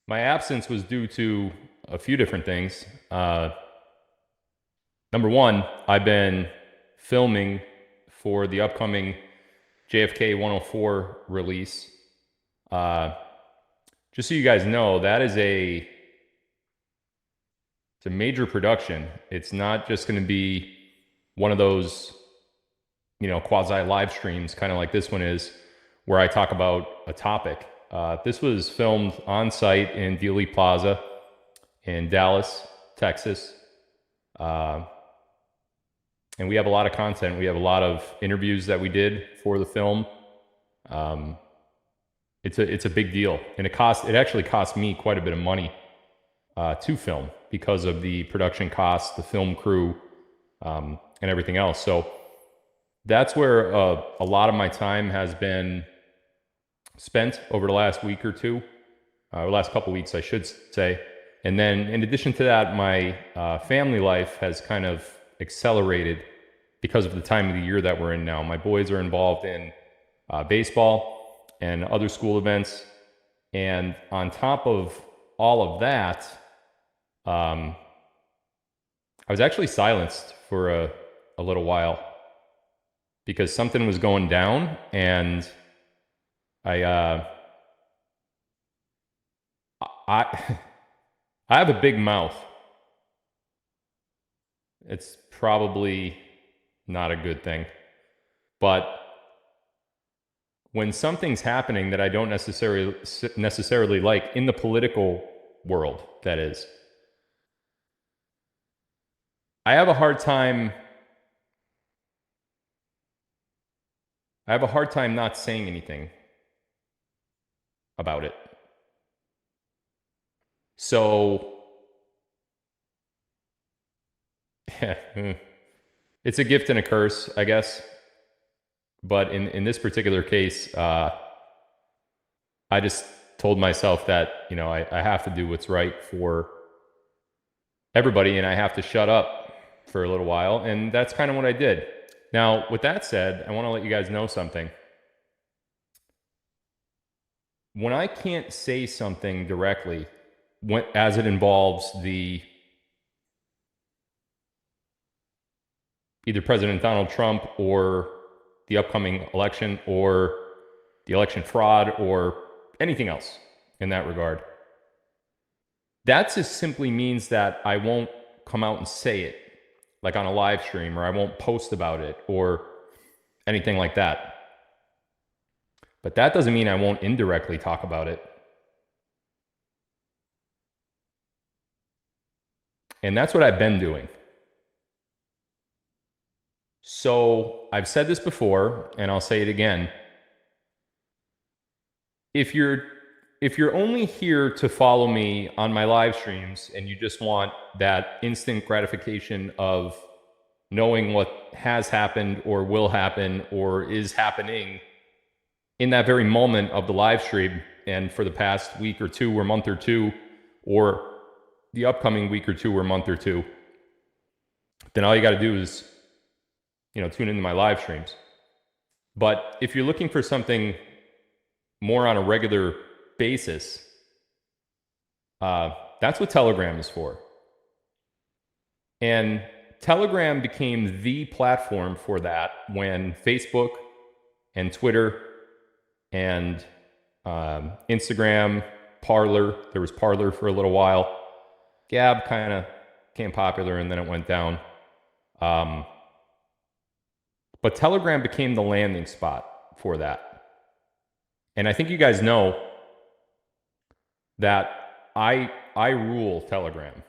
My absence was due to a few different things. Number one, I've been filming for the upcoming JFK 104 release. Just so you guys know, it's a major production. It's not just going to be one of those, quasi live streams, kind of like this one is, where I talk about a topic. This was filmed on site in Dealey Plaza in Dallas, Texas. And we have a lot of content. We have a lot of interviews that we did for the film. It's a big deal, and it actually cost me quite a bit of money to film because of the production costs, the film crew, and everything else. So that's where a lot of my time has been spent over the last week or two, or last couple weeks, I should say. And then in addition to that, my family life has kind of accelerated because of the time of the year that we're in now. My boys are involved in baseball and other school events. And on top of all of that, I was actually silenced for a little while because something was going down, and I have a big mouth. It's probably not a good thing. But when something's happening that I don't necessarily like in the political world, that is, I have a hard time not saying anything about it. So it's a gift and a curse, I guess. But in this particular case, I just told myself that, I have to do what's right for everybody, and I have to shut up for a little while. And that's kind of what I did. Now, with that said, I want to let you guys know something. When I can't say something directly, as it involves either President Donald Trump or the upcoming election or the election fraud or anything else in that regard, that just simply means that I won't come out and say it, like on a live stream, or I won't post about it or anything like that. But that doesn't mean I won't indirectly talk about it. And that's what I've been doing. So I've said this before, and I'll say it again. If you're only here to follow me on my live streams and you just want that instant gratification of knowing what has happened or will happen or is happening in that very moment of the live stream, and for the past week or two or month or two, or the upcoming week or two or month or two, then all you got to do is, tune into my live streams. But if you're looking for something more on a regular basis, that's what Telegram is for. And Telegram became the platform for that when Facebook and Twitter and Instagram, Parler, there was Parler for a little while. Gab kind of became popular and then it went down. But Telegram became the landing spot for that. And I think you guys know that I rule Telegram.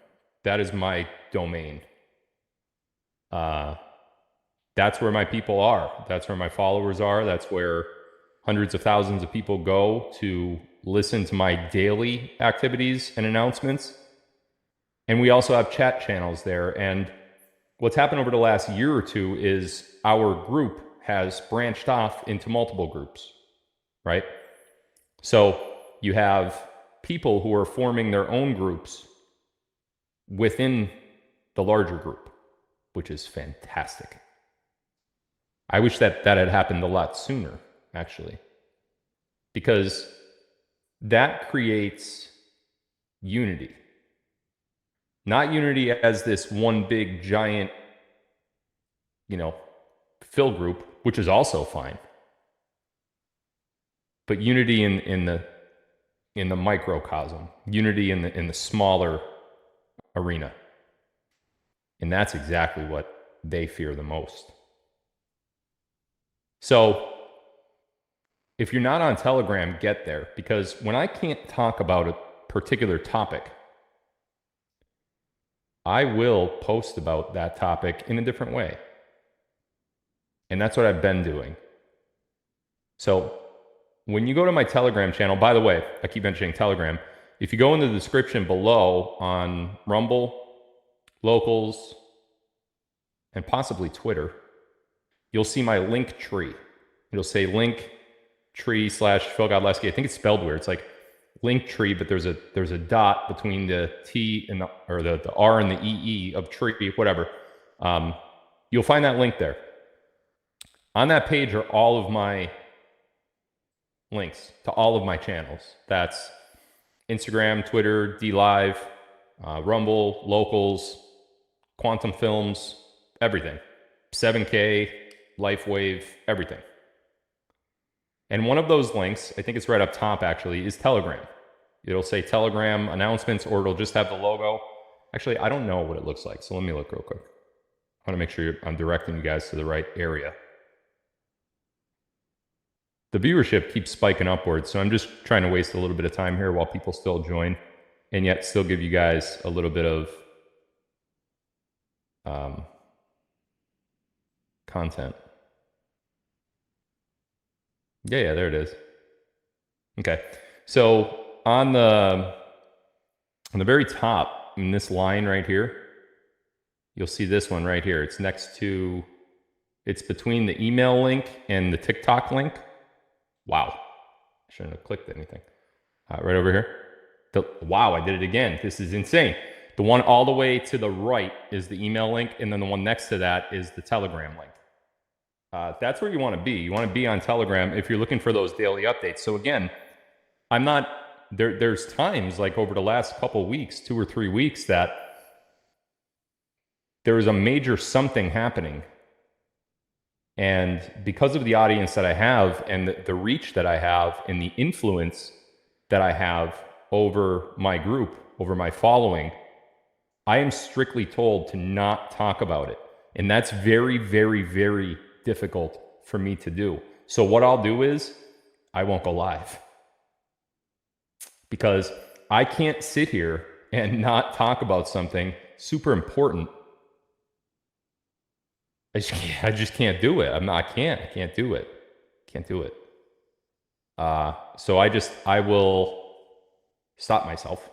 That is my domain. That's where my people are. That's where my followers are. That's where hundreds of thousands of people go to listen to my daily activities and announcements. And we also have chat channels there. And what's happened over the last year or two is our group has branched off into multiple groups, right? So you have people who are forming their own groups within the larger group, which is fantastic. I wish that had happened a lot sooner, actually, because that creates unity. Not unity as this one big giant, fill group, which is also fine. But unity in the microcosm, unity in the smaller arena. And that's exactly what they fear the most. So if you're not on Telegram, get there, because when I can't talk about a particular topic, I will post about that topic in a different way. And that's what I've been doing. So when you go to my Telegram channel, by the way, I keep mentioning Telegram. If you go in the description below on Rumble, Locals, and possibly Twitter, you'll see my link tree. It'll say link tree / Phil Godlewski. I think it's spelled weird. It's like link tree, but there's a dot between the T and the R and the EE of tree, whatever. You'll find that link there. On that page are all of my links to all of my channels. That's Instagram, Twitter, DLive, Rumble, Locals, Quantum Films, everything. 7K, LifeWave, everything. And one of those links, I think it's right up top actually, is Telegram. It'll say Telegram announcements, or it'll just have the logo. Actually, I don't know what it looks like, so let me look real quick. I want to make sure I'm directing you guys to the right area. The viewership keeps spiking upwards, so I'm just trying to waste a little bit of time here while people still join, and yet still give you guys a little bit of content. Yeah, there it is. Okay, so on the very top, in this line right here, you'll see this one right here. It's between the email link and the TikTok link. Wow, I shouldn't have clicked anything. Right over here. Wow, I did it again. This is insane. The one all the way to the right is the email link, and then the one next to that is the Telegram link. That's where you want to be. You want to be on Telegram if you're looking for those daily updates. So again, I'm not there. There's times like over the last couple weeks, 2 or 3 weeks, that there is a major something happening. And because of the audience that I have and the reach that I have and the influence that I have over my group, over my following, I am strictly told to not talk about it. And that's very, very, very difficult for me to do. So what I'll do is I won't go live, because I can't sit here and not talk about something super important. I just can't do it. I can't do it. Can't do it. So I will stop myself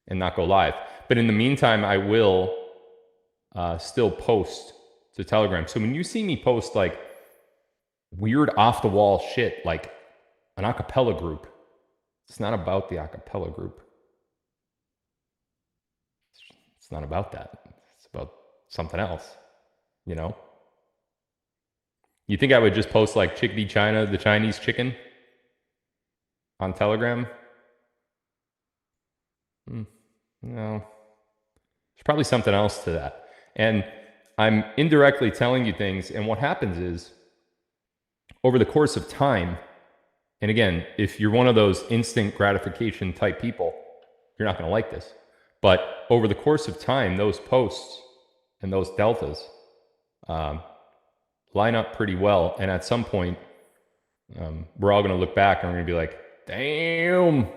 and not go live. But in the meantime, I will still post to Telegram. So when you see me post like weird off the wall shit, like an acapella group, it's not about the acapella group. It's not about that. It's about something else, you know? You think I would just post like Chickadee China, the Chinese chicken, on Telegram? No. There's probably something else to that. And I'm indirectly telling you things, and what happens is, over the course of time, and again, if you're one of those instant gratification type people, you're not going to like this. But over the course of time, those posts and those deltas line up pretty well. And at some point, we're all going to look back and we're going to be like, damn,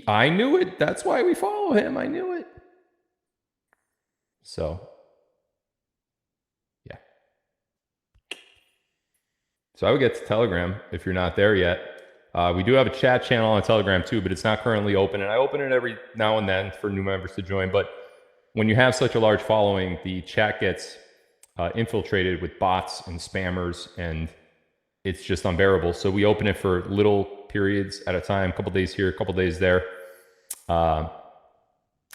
I knew it. That's why we follow him. I knew it. So, yeah. So I would get to Telegram if you're not there yet. We do have a chat channel on Telegram too, but it's not currently open. And I open it every now and then for new members to join. But when you have such a large following, the chat gets infiltrated with bots and spammers, and it's just unbearable. So we open it for little periods at a time, a couple days here, a couple days there.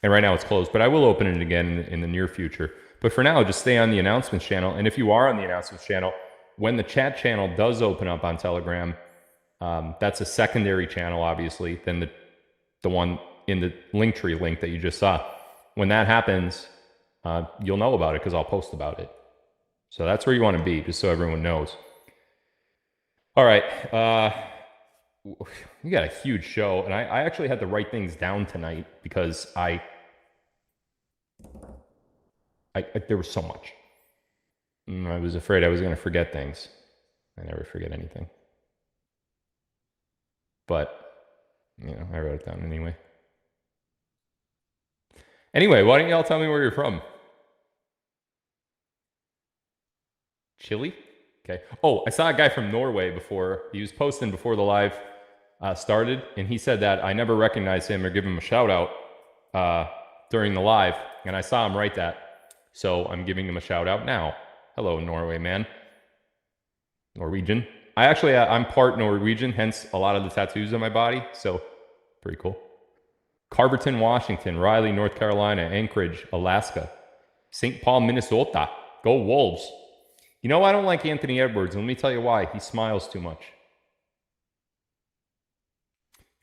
And right now it's closed, but I will open it again in the near future. But for now, just stay on the announcements channel. And if you are on the announcements channel, when the chat channel does open up on Telegram, That's a secondary channel, obviously, than the one in the Linktree link that you just saw. When that happens, you'll know about it because I'll post about it. So that's where you want to be, just so everyone knows. All right. We got a huge show, and I actually had to write things down tonight because there was so much. I was afraid I was going to forget things. I never forget anything. But, I wrote it down anyway. Anyway, why don't y'all tell me where you're from? Chile? Okay. Oh, I saw a guy from Norway before. He was posting before the live started, and he said that I never recognized him or give him a shout out during the live, and I saw him write that. So I'm giving him a shout out now. Hello, Norway man. Norwegian. I'm part Norwegian, hence a lot of the tattoos on my body. So pretty cool. Carverton, Washington, Raleigh, North Carolina, Anchorage, Alaska, St. Paul, Minnesota. Go Wolves. I don't like Anthony Edwards. Let me tell you why. He smiles too much.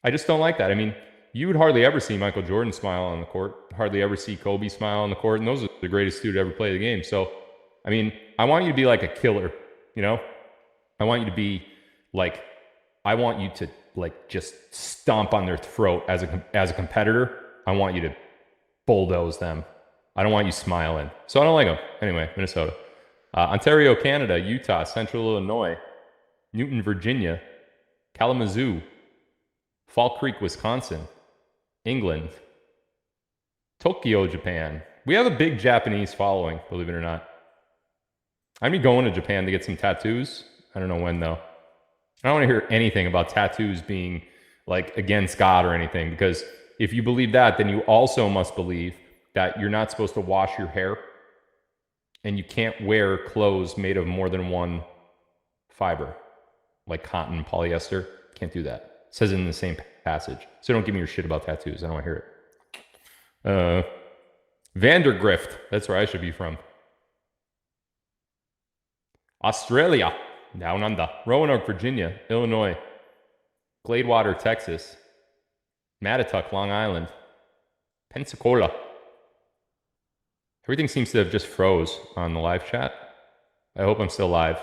I just don't like that. I mean, you would hardly ever see Michael Jordan smile on the court. Hardly ever see Kobe smile on the court. And those are the greatest two to ever play the game. So, I mean, I want you to be like a killer, I want you to be like, I want you to like just stomp on their throat as a competitor. I want you to bulldoze them. I don't want you smiling. So I don't like them. Anyway, Minnesota. Ontario, Canada, Utah, Central Illinois, Newton, Virginia, Kalamazoo, Fall Creek, Wisconsin, England, Tokyo, Japan. We have a big Japanese following, believe it or not. I'm going to be going to Japan to get some tattoos. I don't know when, though. I don't want to hear anything about tattoos being like against God or anything, because if you believe that, then you also must believe that you're not supposed to wash your hair and you can't wear clothes made of more than one fiber, like cotton, polyester. Can't do that. It says it in the same passage. So don't give me your shit about tattoos. I don't want to hear it. Vandergrift. That's where I should be from. Australia. Down under. Roanoke, Virginia. Illinois. Gladewater, Texas. Mattituck, Long Island. Pensacola. Everything seems to have just froze on the live chat. I hope I'm still live.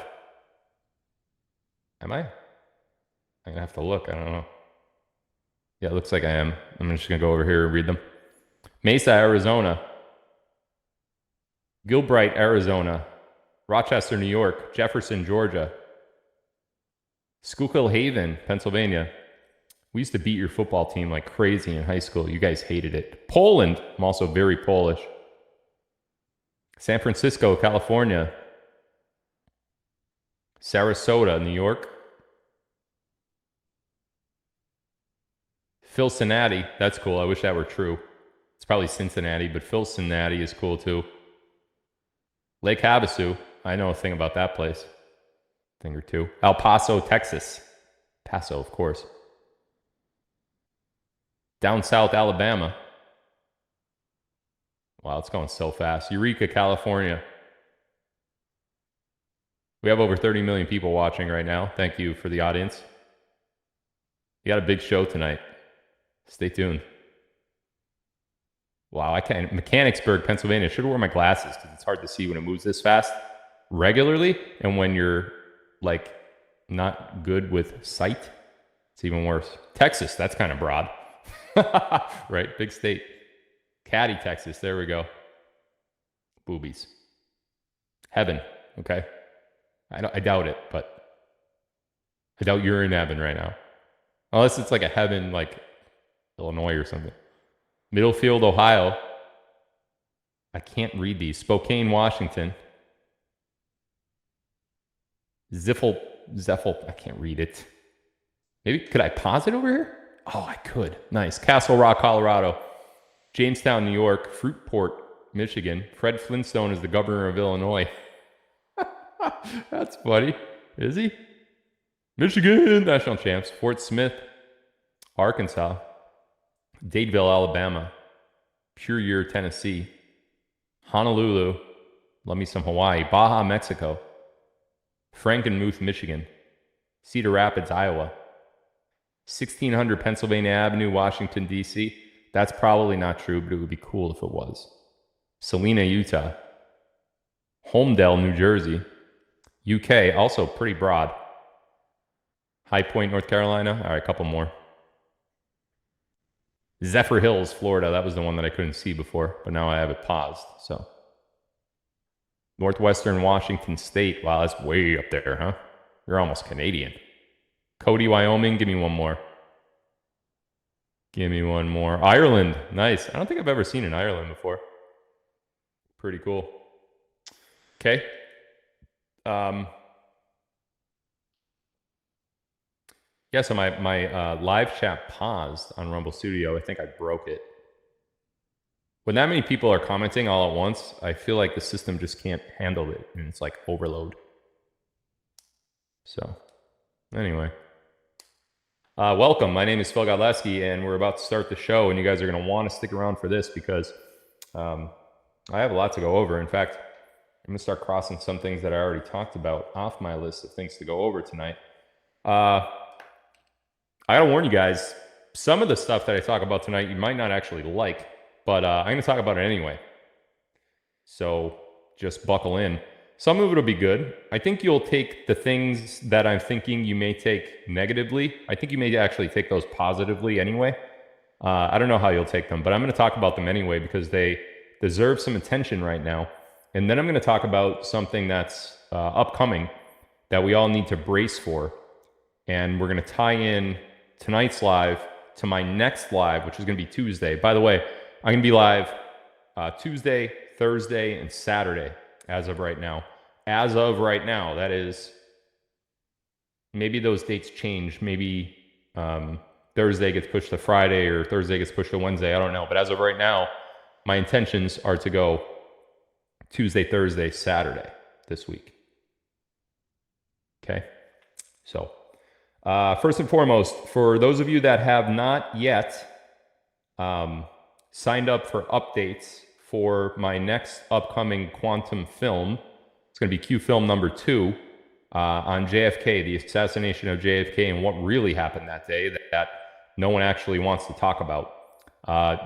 Am I? I'm going to have to look. I don't know. Yeah, it looks like I am. I'm just going to go over here and read them. Mesa, Arizona. Gilbride, Arizona. Rochester, New York. Jefferson, Georgia. Schuylkill Haven, Pennsylvania. We used to beat your football team like crazy in high school. You guys hated it. Poland. I'm also very Polish. San Francisco, California. Sarasota, New York. Cincinnati. That's cool. I wish that were true. It's probably Cincinnati, but Cincinnati is cool too. Lake Havasu. I know a thing about that place. A thing or two. El Paso, Texas. Paso, of course. Down South, Alabama. Wow, it's going so fast. Eureka, California. We have over 30 million people watching right now. Thank you for the audience. You got a big show tonight. Stay tuned. Wow, I can't. Mechanicsburg, Pennsylvania. I should wear my glasses because it's hard to see when it moves this fast regularly. And when you're like not good with sight, it's even worse. Texas, that's kind of broad. Right? Big state. Caddy, Texas. There we go. Boobies. Heaven. Okay. I doubt it, but I doubt you're in heaven right now. Unless it's like a heaven like Illinois or something. Middlefield, Ohio. I can't read these. Spokane, Washington. Zeffel. I can't read it. Maybe, could I pause it over here? Oh, I could. Nice. Castle Rock, Colorado. Jamestown, New York. Fruitport, Michigan. Fred Flintstone is the governor of Illinois. That's funny. Is he? Michigan national champs. Fort Smith, Arkansas. Dadeville, Alabama. Pure Year, Tennessee. Honolulu. Love me some Hawaii. Baja, Mexico. Frankenmuth, Michigan. Cedar Rapids, Iowa. 1600 Pennsylvania Avenue, Washington, D.C. That's probably not true, but it would be cool if it was. Salina, Utah. Holmdel, New Jersey. UK, also pretty broad. High Point, North Carolina. All right, a couple more. Zephyr Hills, Florida. That was the one that I couldn't see before, but now I have it paused. So, Northwestern Washington State. Wow, that's way up there, huh? You're almost Canadian. Cody, Wyoming. Give me one more. Give me one more. Ireland. Nice. I don't think I've ever seen an Ireland before. Pretty cool. Okay. Yeah, so my live chat paused on Rumble Studio. I think I broke it. When that many people are commenting all at once, I feel like the system just can't handle it, and it's like overload. So, anyway. Welcome. My name is Phil Godlewski, and we're about to start the show, and you guys are going to want to stick around for this because I have a lot to go over. In fact, I'm going to start crossing some things that I already talked about off my list of things to go over tonight. I gotta warn you guys, some of the stuff that I talk about tonight you might not actually like, but I'm gonna talk about it anyway. So just buckle in. Some of it will be good. I think you'll take the things that I'm thinking you may take negatively. I think you may actually take those positively anyway. I don't know how you'll take them, but I'm gonna talk about them anyway because they deserve some attention right now. And then I'm gonna talk about something that's upcoming that we all need to brace for. And we're gonna tie in tonight's live to my next live, which is going to be Tuesday. By the way, I'm going to be live Tuesday, Thursday, and Saturday as of right now. As of right now, that is, maybe those dates change. Maybe Thursday gets pushed to Friday or Thursday gets pushed to Wednesday. I don't know. But as of right now, my intentions are to go Tuesday, Thursday, Saturday this week. Okay? So, first and foremost, for those of you that have not yet signed up for updates for my next upcoming quantum film, it's going to be Q film number 2 on JFK, the assassination of JFK and what really happened that day that no one actually wants to talk about.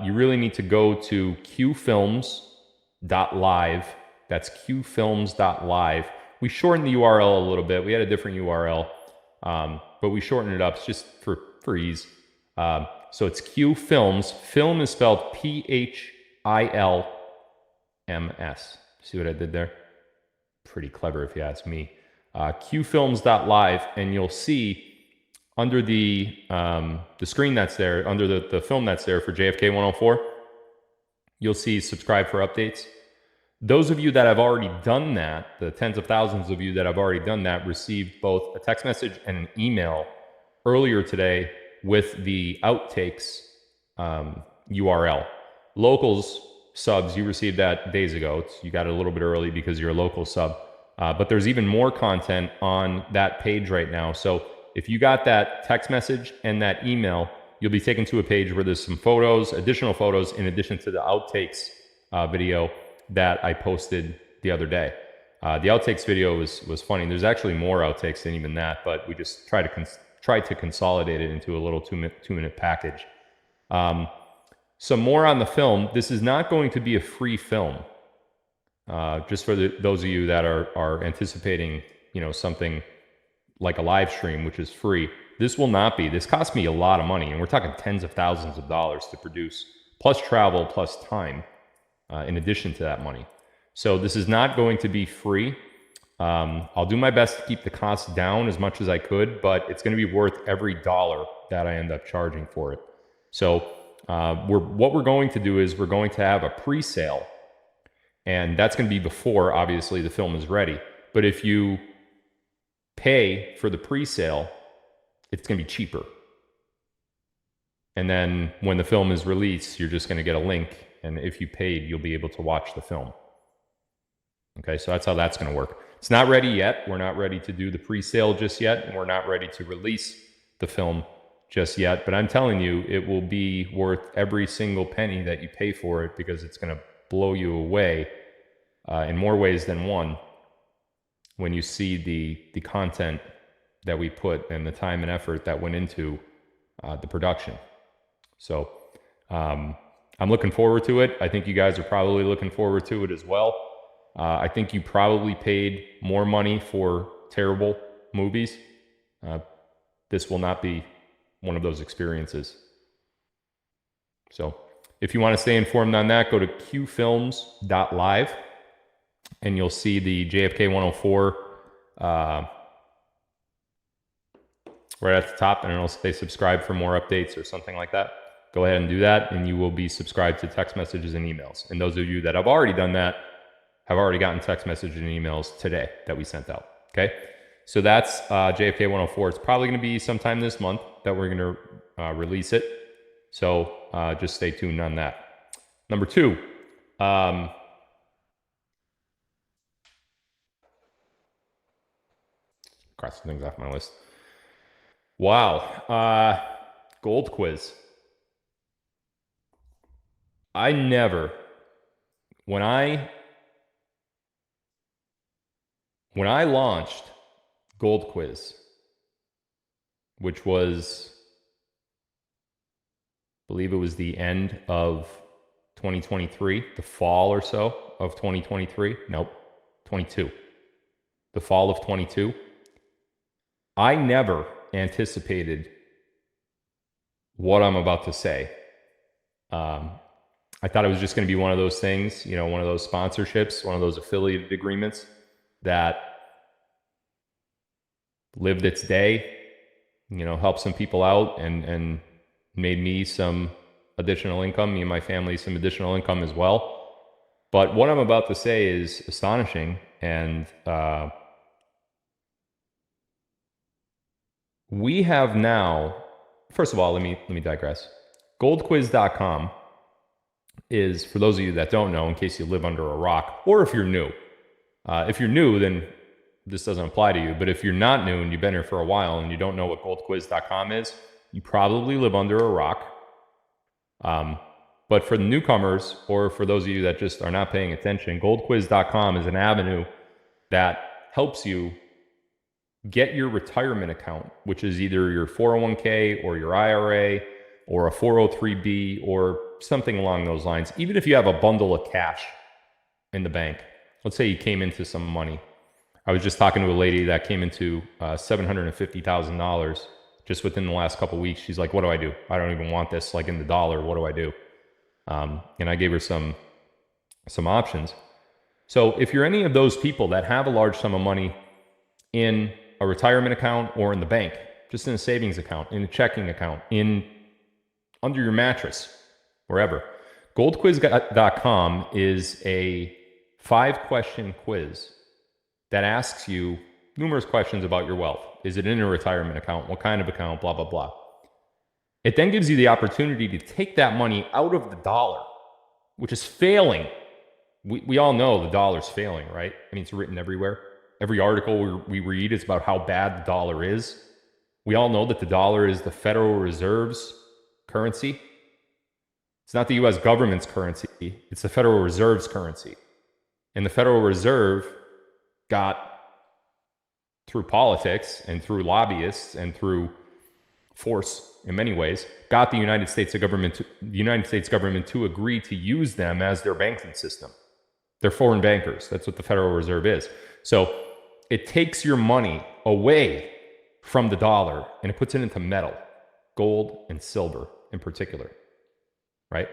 You really need to go to qfilms.live. That's qfilms.live. We shortened the URL a little bit. We had a different URL. But we shorten it up just for ease. So it's Q Films. Film is spelled Philms. See what I did there? Pretty clever if you ask me. qfilms.live, and you'll see under the screen that's there, under the film that's there for JFK 104, you'll see subscribe for updates. Those of you that have already done that, the tens of thousands of you that have already done that, received both a text message and an email earlier today with the outtakes URL. Locals subs, you received that days ago. You got it a little bit early because you're a local sub. But there's even more content on that page right now. So if you got that text message and that email, you'll be taken to a page where there's some photos, additional photos, in addition to the outtakes video that I posted the other day. The outtakes video was funny. There's actually more outtakes than even that, but we just tried to consolidate it into a little two-minute package. Some more on the film. This is not going to be a free film. Just for those of you that are anticipating, something like a live stream, which is free. This will not be. This cost me a lot of money, and we're talking tens of thousands of dollars to produce, plus travel, plus time. In addition to that money. So this is not going to be free. I'll do my best to keep the cost down as much as I could, but it's going to be worth every dollar that I end up charging for it. So what we're going to do is we're going to have a pre-sale, and that's going to be before, obviously, the film is ready. But if you pay for the pre-sale, it's going to be cheaper. And then when the film is released, you're just going to get a link. And if you paid, you'll be able to watch the film. Okay, so that's how that's going to work. It's not ready yet. We're not ready to do the pre-sale just yet. And we're not ready to release the film just yet. But I'm telling you, it will be worth every single penny that you pay for it because it's going to blow you away in more ways than one when you see the content that we put and the time and effort that went into the production. So I'm looking forward to it. I think you guys are probably looking forward to it as well. I think you probably paid more money for terrible movies. This will not be one of those experiences. So if you want to stay informed on that, go to qfilms.live and you'll see the JFK 104 right at the top, and it'll say subscribe for more updates or something like that. Go ahead and do that, and you will be subscribed to text messages and emails. And those of you that have already done that have already gotten text messages and emails today that we sent out. Okay, so that's JFK 104. It's probably going to be sometime this month that we're going to release it. So just stay tuned on that. Number two, cross some things off my list. Wow. Gold quiz. I never, when I launched Gold Quiz, which was, I believe it was the end of 2023, the fall or so of 2023. Nope, 22. The fall of 22. I never anticipated what I'm about to say. I thought it was just going to be one of those things, you know, one of those sponsorships, one of those affiliated agreements that lived its day, you know, helped some people out and made me some additional income, me and my family some additional income as well. But what I'm about to say is astonishing, and we have now, first of all, let me digress. Goldquiz.com is, for those of you that don't know, in case you live under a rock, or if you're new. If you're new, then this doesn't apply to you. But if you're not new and you've been here for a while and you don't know what goldquiz.com is, you probably live under a rock. But for the newcomers, or for those of you that just are not paying attention, goldquiz.com is an avenue that helps you get your retirement account, which is either your 401k or your IRA or a 403b or something along those lines. Even if you have a bundle of cash in the bank, let's say you came into some money. I was just talking to a lady that came into $750,000 just within the last couple of weeks. She's like, what do I do? I don't even want this like in the dollar. What do I do? And I gave her some options. So if you're any of those people that have a large sum of money in a retirement account or in the bank, just in a savings account, in a checking account, under your mattress, wherever, goldquiz.com is a 5-question quiz that asks you numerous questions about your wealth. Is it in a retirement account? What kind of account? Blah, blah, blah. It then gives you the opportunity to take that money out of the dollar, which is failing. We all know the dollar's failing, right? I mean, it's written everywhere. Every article we read is about how bad the dollar is. We all know that the dollar is the Federal Reserve's currency. It's not the U.S. government's currency. It's the Federal Reserve's currency. And the Federal Reserve got, through politics and through lobbyists and through force in many ways, got the United States government to agree to use them as their banking system. They're foreign bankers. That's what the Federal Reserve is. So it takes your money away from the dollar and it puts it into metal, gold and silver in particular, right?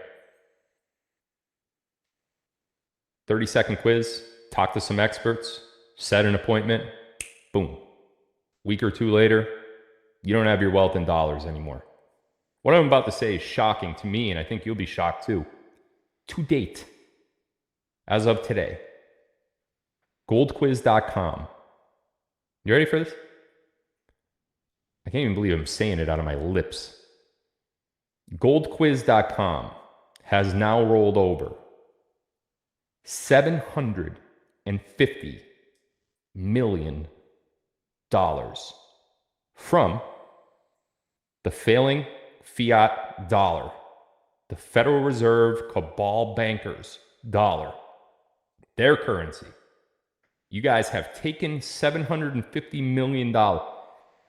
30-second quiz, talk to some experts, set an appointment, boom. Week or two later, you don't have your wealth in dollars anymore. What I'm about to say is shocking to me, and I think you'll be shocked too. To date, as of today, goldquiz.com. You ready for this? I can't even believe I'm saying it out of my lips. Goldquiz.com has now rolled over $750 million from the failing fiat dollar, the Federal Reserve cabal bankers' dollar, their currency. You guys have taken $750 million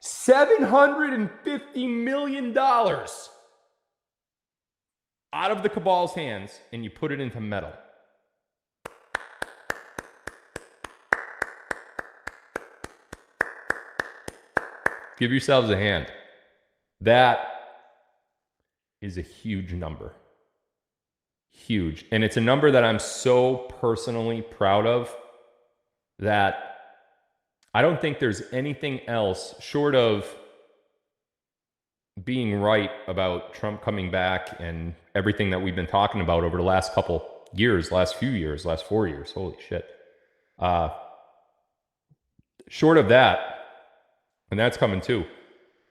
$750 million out of the cabal's hands, and you put it into metal. Give yourselves a hand. That is a huge number. Huge. And it's a number that I'm so personally proud of that I don't think there's anything else short of being right about Trump coming back and everything that we've been talking about over the last couple years, last few years, last 4 years. Holy shit. Short of that, and that's coming too,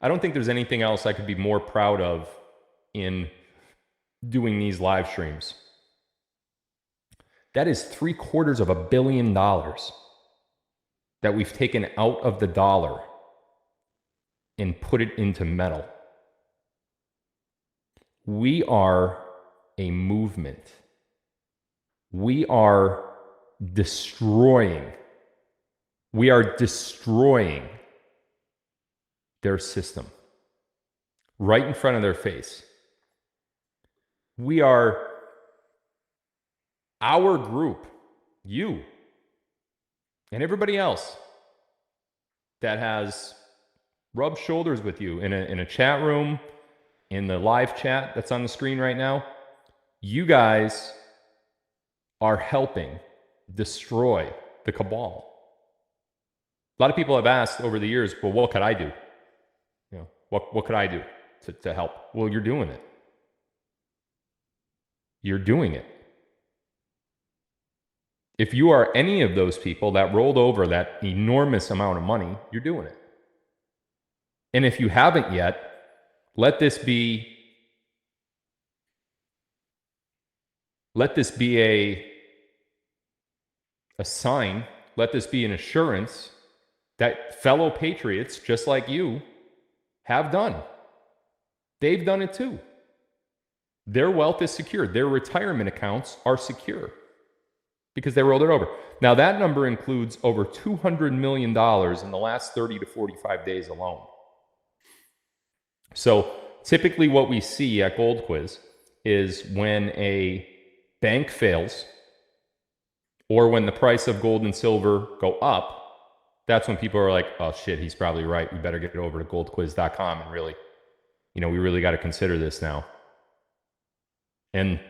I don't think there's anything else I could be more proud of in doing these live streams. That is $750 million that we've taken out of the dollar and put it into metal. We are a movement. We are destroying their system right in front of their face. We are, our group, you, and everybody else that has rubbed shoulders with you in a chat room, in the live chat that's on the screen right now, you guys are helping destroy the cabal. A lot of people have asked over the years, well, what could I do? You know, what could I do to help? Well, you're doing it. You're doing it. If you are any of those people that rolled over that enormous amount of money, you're doing it. And if you haven't yet, let this be a sign, let this be an assurance that fellow patriots just like you have done. They've done it too. Their wealth is secure. Their retirement accounts are secure because they rolled it over. Now, that number includes over $200 million in the last 30 to 45 days alone. So typically what we see at Gold Quiz is when a bank fails or when the price of gold and silver go up, that's when people are like, oh shit, he's probably right. We better get it over to goldquiz.com and really, we really got to consider this now. And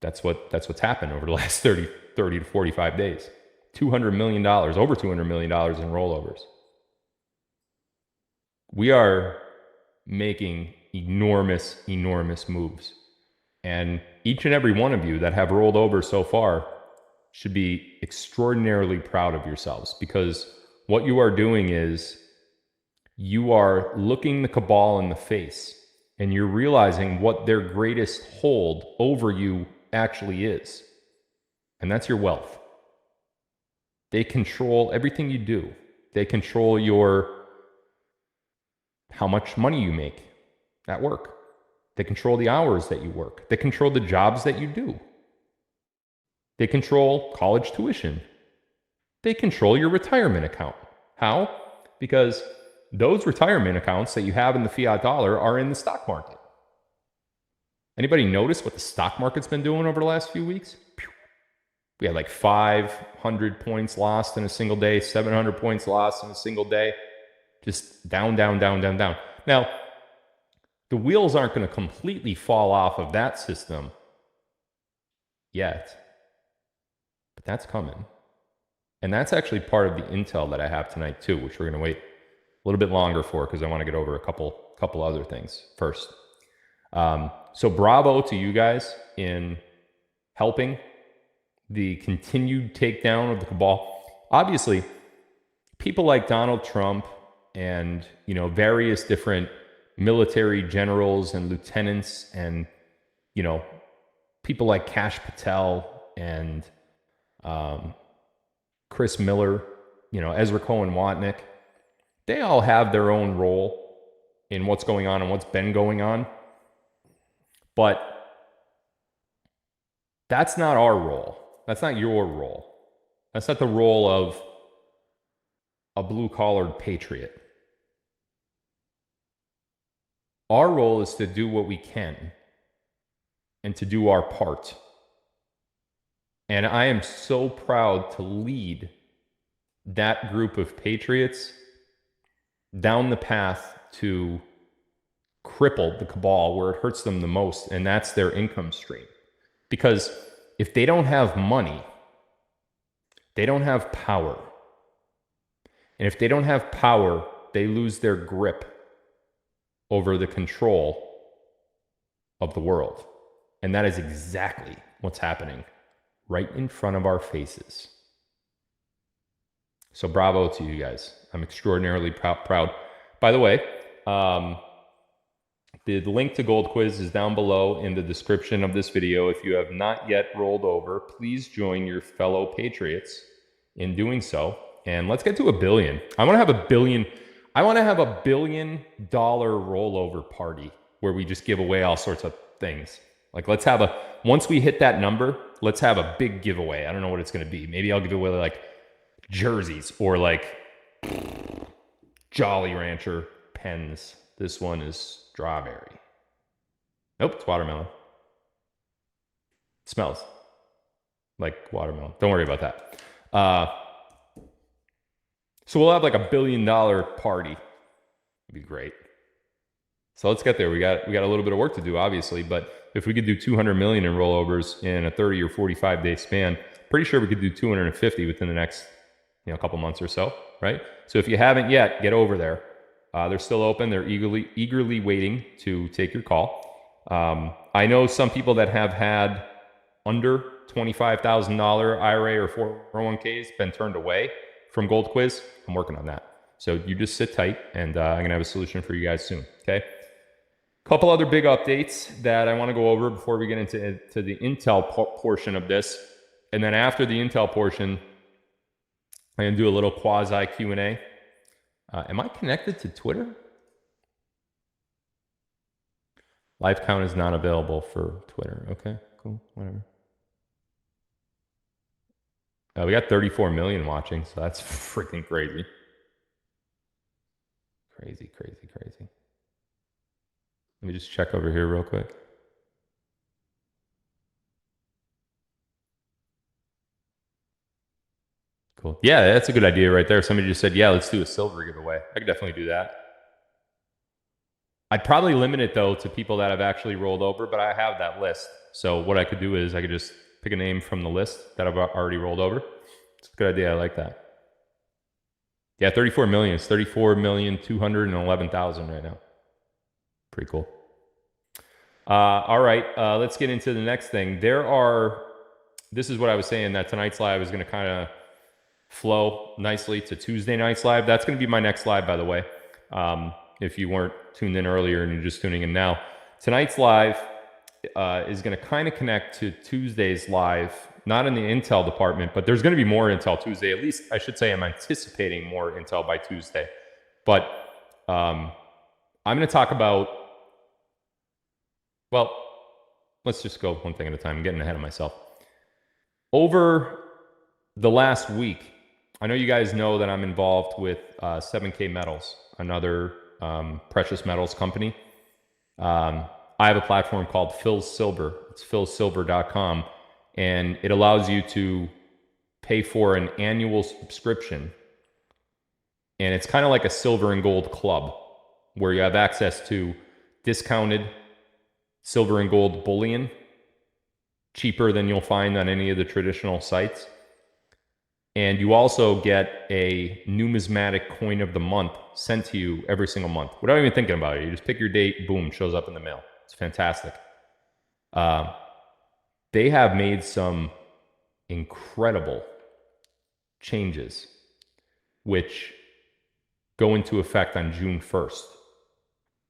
that's what's happened over the last 30 to 45 days. $200 million, over $200 million in rollovers. We are making enormous, enormous moves. And each and every one of you that have rolled over so far should be extraordinarily proud of yourselves, because what you are doing is you are looking the cabal in the face and you're realizing what their greatest hold over you actually is. And that's your wealth. They control everything you do. They control how much money you make at work. They control the hours that you work. They control the jobs that you do. They control college tuition. They control your retirement account. How? Because those retirement accounts that you have in the fiat dollar are in the stock market. Anybody notice what the stock market's been doing over the last few weeks? We had like 500 points lost in a single day, 700 points lost in a single day. Just down, down, down, down, down. Now, the wheels aren't going to completely fall off of that system yet. But that's coming. And that's actually part of the intel that I have tonight too, which we're going to wait a little bit longer for because I want to get over a couple other things first. So bravo to you guys in helping the continued takedown of the cabal. Obviously, people like Donald Trump and, various different military generals and lieutenants and, people like Kash Patel and Chris Miller, Ezra Cohen Watnick, they all have their own role in what's going on and what's been going on. But that's not our role. That's not your role. That's not the role of a blue-collared patriot. Our role is to do what we can and to do our part. And I am so proud to lead that group of patriots down the path to cripple the cabal where it hurts them the most, and that's their income stream. Because if they don't have money, they don't have power. And if they don't have power, they lose their grip over the control of the world. And that is exactly what's happening right in front of our faces. So bravo to you guys. I'm extraordinarily proud. By the way, the link to Gold Quiz is down below in the description of this video. If you have not yet rolled over, please join your fellow patriots in doing so. And let's get to 1 billion. I want to have a $1 billion rollover party where we just give away all sorts of things. Like once we hit that number, let's have a big giveaway. I don't know what it's going to be. Maybe I'll give away like jerseys or like Jolly Rancher pens. This one is strawberry. Nope, it's watermelon. It smells like watermelon. Don't worry about that. So we'll have like $1 billion party. It'd be great. So let's get there. We got a little bit of work to do, obviously, but if we could do 200 million in rollovers in a 30 or 45 day span, pretty sure we could do 250 within the next, couple months or so, right? So if you haven't yet, get over there. They're still open. They're eagerly waiting to take your call. I know some people that have had under $25,000 IRA or 401ks been turned away from Gold Quiz. I'm working on that. So you just sit tight, and I'm going to have a solution for you guys soon, okay? Couple other big updates that I want to go over before we get into the Intel portion of this. And then after the Intel portion, I'm going to do a little quasi Q&A. Am I connected to Twitter? Live count is not available for Twitter. Okay, cool, whatever. We got 34 million watching, so that's freaking crazy. Crazy. Let me just check over here real quick. Cool. Yeah, that's a good idea right there. Somebody just said, yeah, let's do a silver giveaway. I could definitely do that. I'd probably limit it, though, to people that have actually rolled over, but I have that list. So what I could do is I could just pick a name from the list that I've already rolled over. It's a good idea. I like that. Yeah, 34 million. It's 34,211,000 right now. Pretty cool. All right, let's get into the next thing. This is what I was saying, that tonight's live is going to kind of flow nicely to Tuesday night's live. That's going to be my next live, by the way. If you weren't tuned in earlier and you're just tuning in now. Tonight's live is going to kind of connect to Tuesday's live, not in the Intel department, but there's going to be more Intel Tuesday. At least I should say I'm anticipating more Intel by Tuesday. But I'm going to talk about, well, let's just go one thing at a time. I'm getting ahead of myself. Over the last week, I know you guys know that I'm involved with 7K Metals, another precious metals company. I have a platform called Phil's Silver. It's philsilver.com, and it allows you to pay for an annual subscription. And it's kind of like a silver and gold club where you have access to discounted silver and gold bullion, cheaper than you'll find on any of the traditional sites. And you also get a numismatic coin of the month sent to you every single month without even thinking about it. You just pick your date, boom, shows up in the mail. It's fantastic. They have made some incredible changes, which go into effect on June 1st.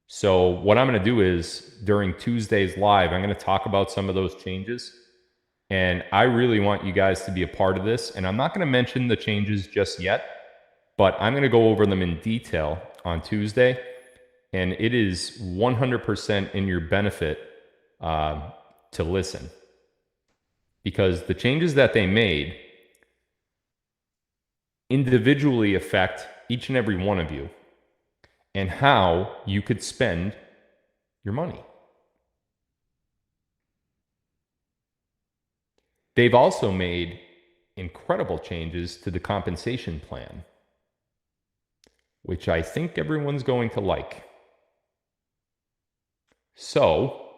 So what I'm going to do is during Tuesday's live, I'm going to talk about some of those changes. And I really want you guys to be a part of this. And I'm not going to mention the changes just yet, but I'm going to go over them in detail on Tuesday. And it is 100% in your benefit to listen. Because the changes that they made individually affect each and every one of you and how you could spend your money. They've also made incredible changes to the compensation plan, which I think everyone's going to like. So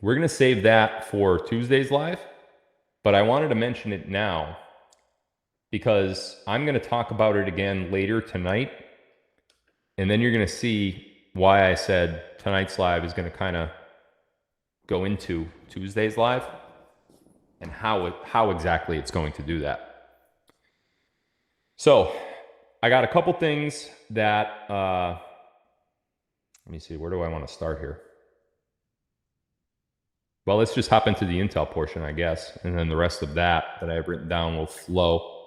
we're going to save that for Tuesday's live, but I wanted to mention it now because I'm going to talk about it again later tonight, and then you're going to see why I said tonight's live is going to kind of go into Tuesday's live and how exactly it's going to do that. So I got a couple things that, let me see, where do I want to start here? Well, let's just hop into the Intel portion, I guess, and then the rest of that I have written down will flow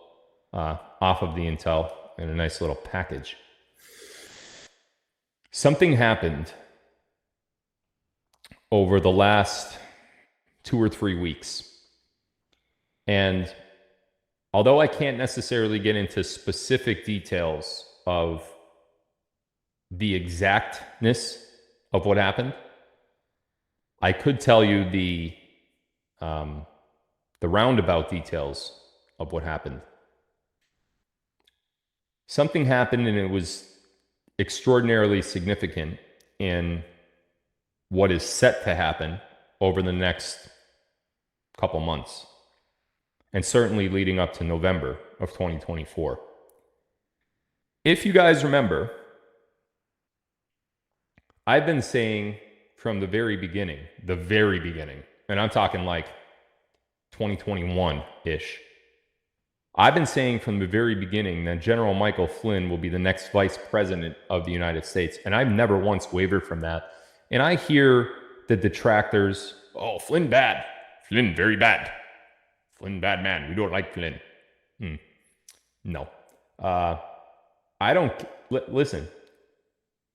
off of the Intel in a nice little package. Something happened over the last 2 or 3 weeks. And although I can't necessarily get into specific details of the exactness of what happened, I could tell you the roundabout details of what happened. Something happened, and it was extraordinarily significant in what is set to happen over the next couple months, and certainly leading up to November of 2024. If you guys remember, I've been saying from the very beginning, and I'm talking like 2021-ish, I've been saying from the very beginning that General Michael Flynn will be the next vice president of the United States, and I've never once wavered from that. And I hear the detractors, oh, Flynn bad, Flynn very bad, Flynn bad man, we don't like Flynn. No. I don't, listen,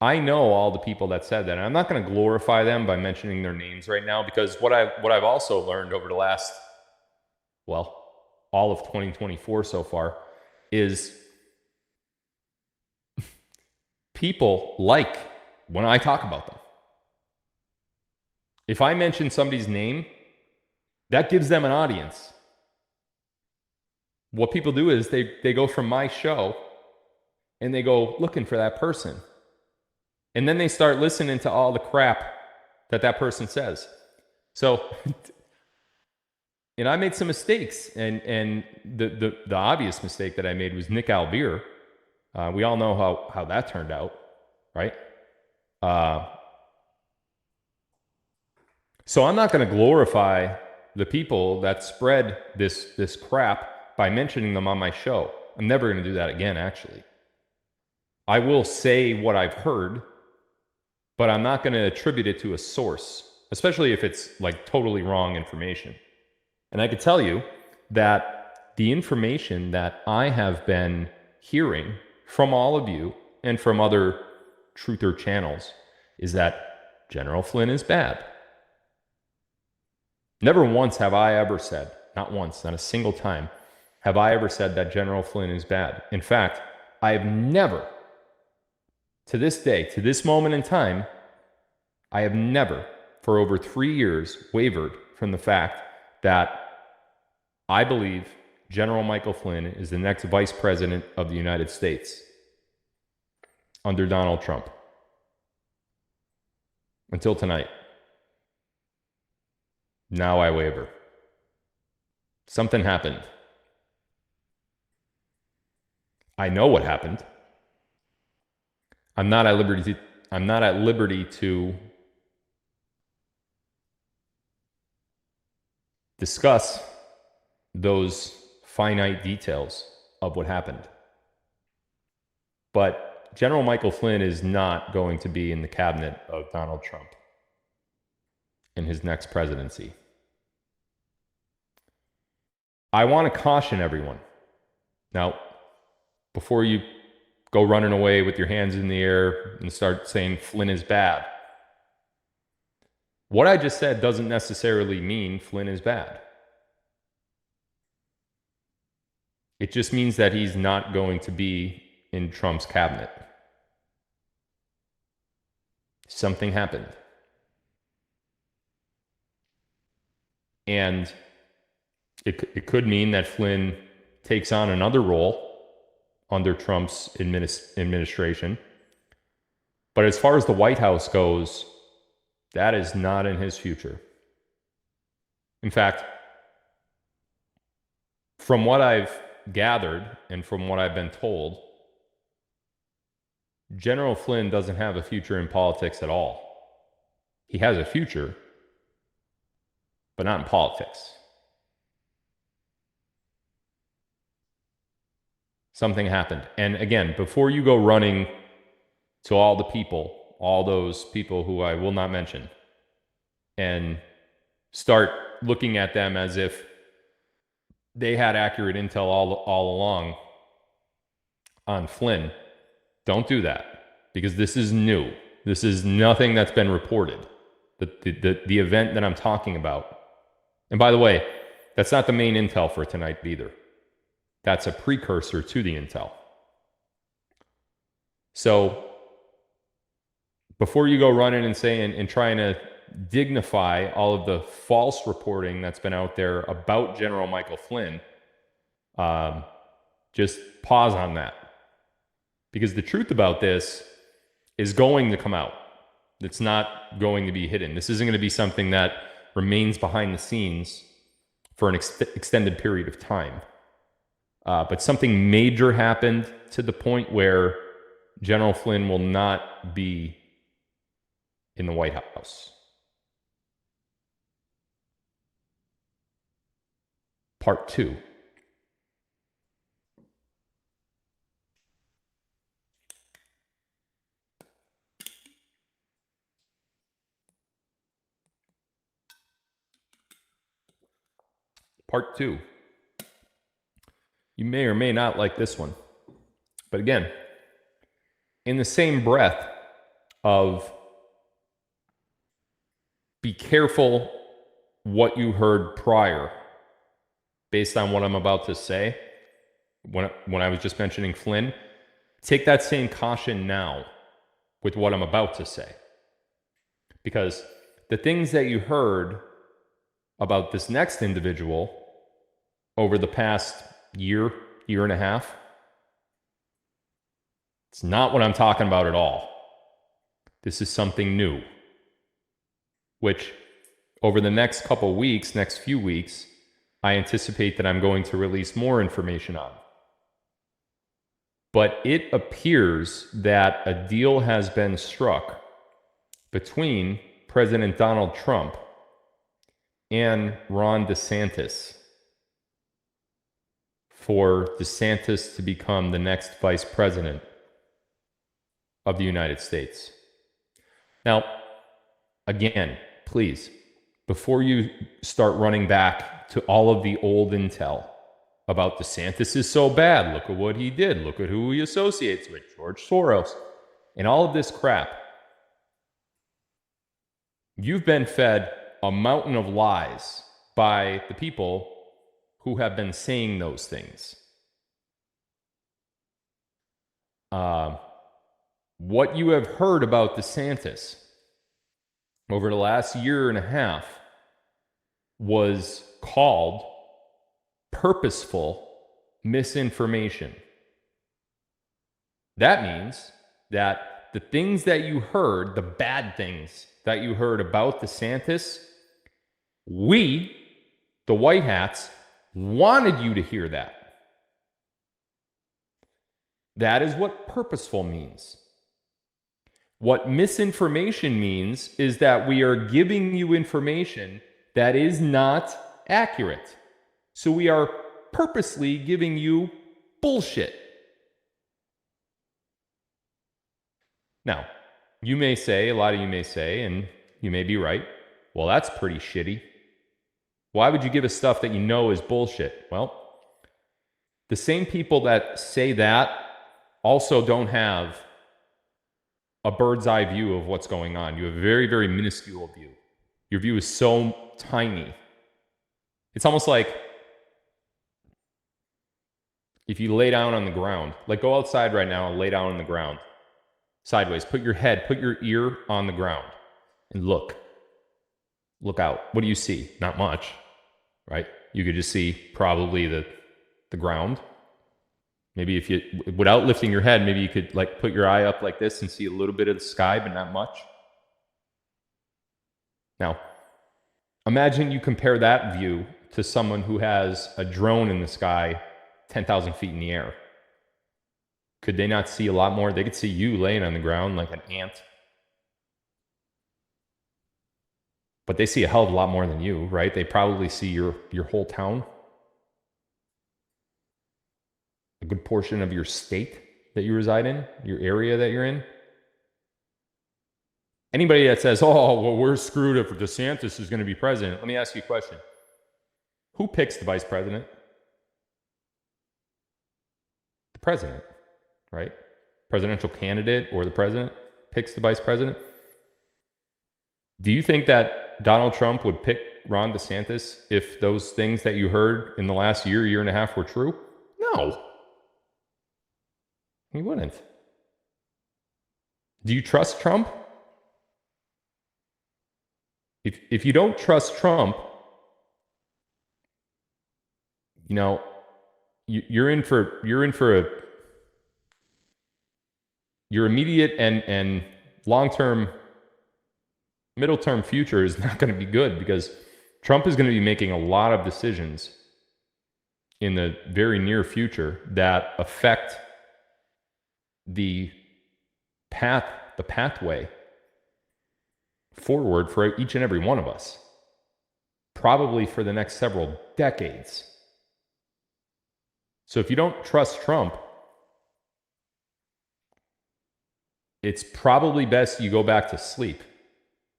I know all the people that said that, and I'm not going to glorify them by mentioning their names right now, because what I've also learned over the last, well, all of 2024 so far is people like when I talk about them. If I mention somebody's name, that gives them an audience. What people do is they go from my show and they go looking for that person. And then they start listening to all the crap that person says. So, and I made some mistakes. And the obvious mistake that I made was Nick Albeer. We all know how that turned out, right? So I'm not going to glorify the people that spread this crap by mentioning them on my show. I'm never going to do that again, actually. I will say what I've heard, but I'm not going to attribute it to a source, especially if it's like totally wrong information. And I could tell you that the information that I have been hearing from all of you and from other truther channels is that General Flynn is bad. Never once have I ever said, not once, not a single time, have I ever said that General Flynn is bad. In fact, I have never, to this day, to this moment in time, I have never, for over 3 years, wavered from the fact that I believe General Michael Flynn is the next vice president of the United States under Donald Trump. Until tonight. Now I waver. Something happened. I know what happened. I'm not at liberty to discuss those finite details of what happened. But General Michael Flynn is not going to be in the cabinet of Donald Trump in his next presidency. I want to caution everyone. Now, before you go running away with your hands in the air and start saying Flynn is bad, what I just said doesn't necessarily mean Flynn is bad. It just means that he's not going to be in Trump's cabinet. Something happened. And it could mean that Flynn takes on another role under Trump's administration. But as far as the White House goes, that is not in his future. In fact, from what I've gathered and from what I've been told, General Flynn doesn't have a future in politics at all. He has a future, but not in politics. Something happened. And again, before you go running to all those people who I will not mention, and start looking at them as if they had accurate intel all along on Flynn, don't do that, because this is new. This is nothing that's been reported. The event that I'm talking about. And by the way, that's not the main intel for tonight either. That's a precursor to the intel. So before you go running and saying and trying to dignify all of the false reporting that's been out there about General Michael Flynn, just pause on that. Because the truth about this is going to come out. It's not going to be hidden. This isn't going to be something that remains behind the scenes for an extended period of time. But something major happened to the point where General Flynn will not be in the White House. Part 2. Part 2. You may or may not like this one. But again, in the same breath of be careful what you heard prior based on what I'm about to say, when I was just mentioning Flynn, take that same caution now with what I'm about to say. Because the things that you heard about this next individual over the past year and a half, it's not what I'm talking about at all. This is something new, which over the next few weeks, I anticipate that I'm going to release more information on. But it appears that a deal has been struck between President Donald Trump and Ron DeSantis for DeSantis to become the next vice president of the United States. Now, again, please, before you start running back to all of the old intel about DeSantis is so bad, look at what he did, look at who he associates with, George Soros, and all of this crap, you've been fed a mountain of lies by the people who have been saying those things. What you have heard about DeSantis over the last year and a half was called purposeful misinformation. That means that the things that you heard, the bad things that you heard about DeSantis, we, the White Hats, wanted you to hear that. That is what purposeful means. What misinformation means is that we are giving you information that is not accurate. So we are purposely giving you bullshit. Now, you may say, a lot of you may say, and you may be right, well, that's pretty shitty. Why would you give us stuff that you know is bullshit? Well, the same people that say that also don't have a bird's eye view of what's going on. You have a very, very minuscule view. Your view is so tiny. It's almost like if you lay down on the ground, like go outside right now and lay down on the ground, sideways, put your ear on the ground and look out. What do you see? Not much. right? You could just see probably the ground. Maybe if you, without lifting your head, maybe you could like put your eye up like this and see a little bit of the sky, but not much. Now, imagine you compare that view to someone who has a drone in the sky 10,000 feet in the air. Could they not see a lot more? They could see you laying on the ground like an ant. But they see a hell of a lot more than you, right? They probably see your whole town, a good portion of your state that you reside in, your area that you're in. Anybody that says, oh, well, we're screwed if DeSantis is going to be president, let me ask you a question. Who picks the vice president? The president, right? Presidential candidate or the president picks the vice president. Do you think that Donald Trump would pick Ron DeSantis if those things that you heard in the last year and a half were true? No. He wouldn't. Do you trust Trump? If you don't trust Trump, you know, you're in for your immediate and long-term, middle-term future is not going to be good, because Trump is going to be making a lot of decisions in the very near future that affect the pathway forward for each and every one of us, probably for the next several decades. So if you don't trust Trump, it's probably best you go back to sleep,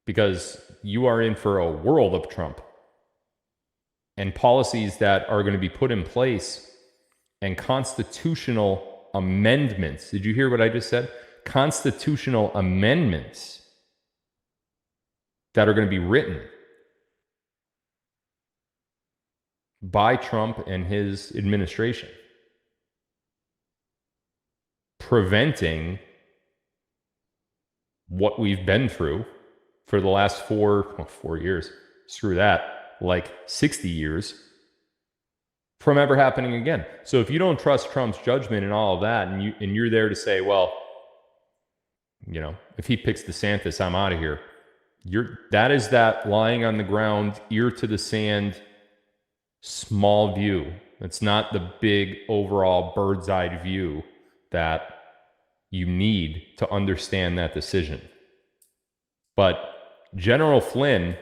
because you are in for a world of Trump and policies that are going to be put in place and constitutional amendments. Did you hear what I just said? Constitutional amendments that are going to be written by Trump and his administration, preventing what we've been through for the last 4 years, screw that, like 60 years, from ever happening again. So if you don't trust Trump's judgment and all of that, and you're there to say, well, you know, if he picks DeSantis, I'm out of here. That is that lying on the ground, ear to the sand, small view. It's not the big overall bird's eye view that you need to understand that decision. But General Flynn,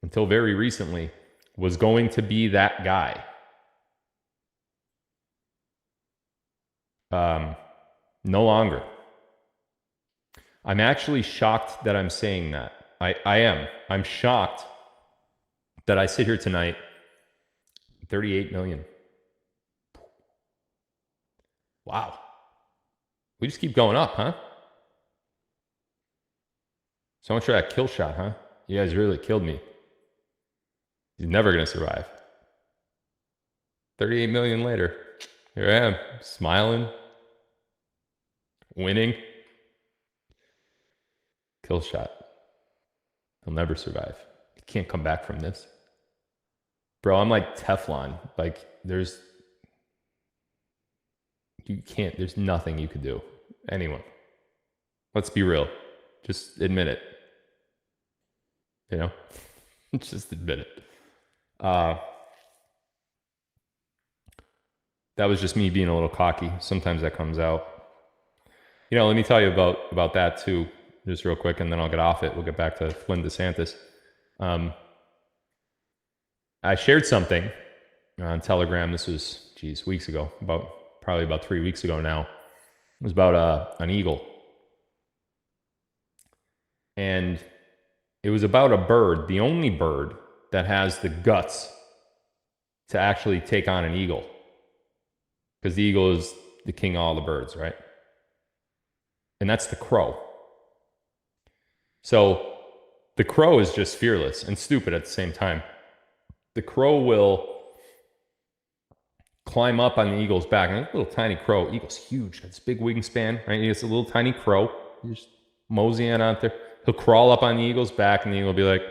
until very recently, was going to be that guy. No longer. I'm actually shocked that I'm saying that. I am. I'm shocked that I sit here tonight. 38 million. Wow. We just keep going up, huh? So much for that kill shot, huh? You guys really killed me. He's never going to survive. 38 million later. Here I am, smiling, winning. Kill shot. He'll never survive. He can't come back from this. Bro, I'm like Teflon. Like, there's nothing you could do. Anyone. Let's be real. Just admit it. You know? Just admit it. That was just me being a little cocky. Sometimes that comes out. You know, let me tell you about that too, just real quick, and then I'll get off it. We'll get back to Flynn DeSantis. I shared something on Telegram. This was, weeks ago, probably about 3 weeks ago now. It was about an eagle. And it was about a bird, the only bird that has the guts to actually take on an eagle. Because the eagle is the king of all the birds, right? And that's the crow. So the crow is just fearless and stupid at the same time. The crow will climb up on the eagle's back. And a little tiny crow, eagle's huge, got this big wingspan, right? It's a little tiny crow. You just mosey on out there. He'll crawl up on the eagle's back, and the eagle will be like,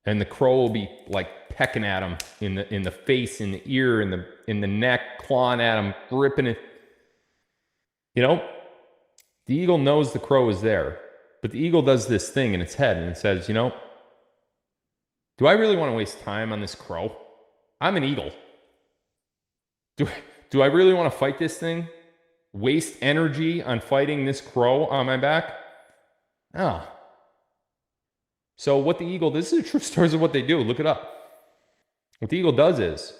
and the crow will be like pecking at him in the face, in the ear, in the neck, clawing at him, ripping it. You know, the eagle knows the crow is there, but the eagle does this thing in its head and it says, do I really want to waste time on this crow? I'm an eagle. Do I really want to fight this thing? Waste energy on fighting this crow on my back? Ah. So what the eagle, this is a true story of what they do. Look it up. What the eagle does is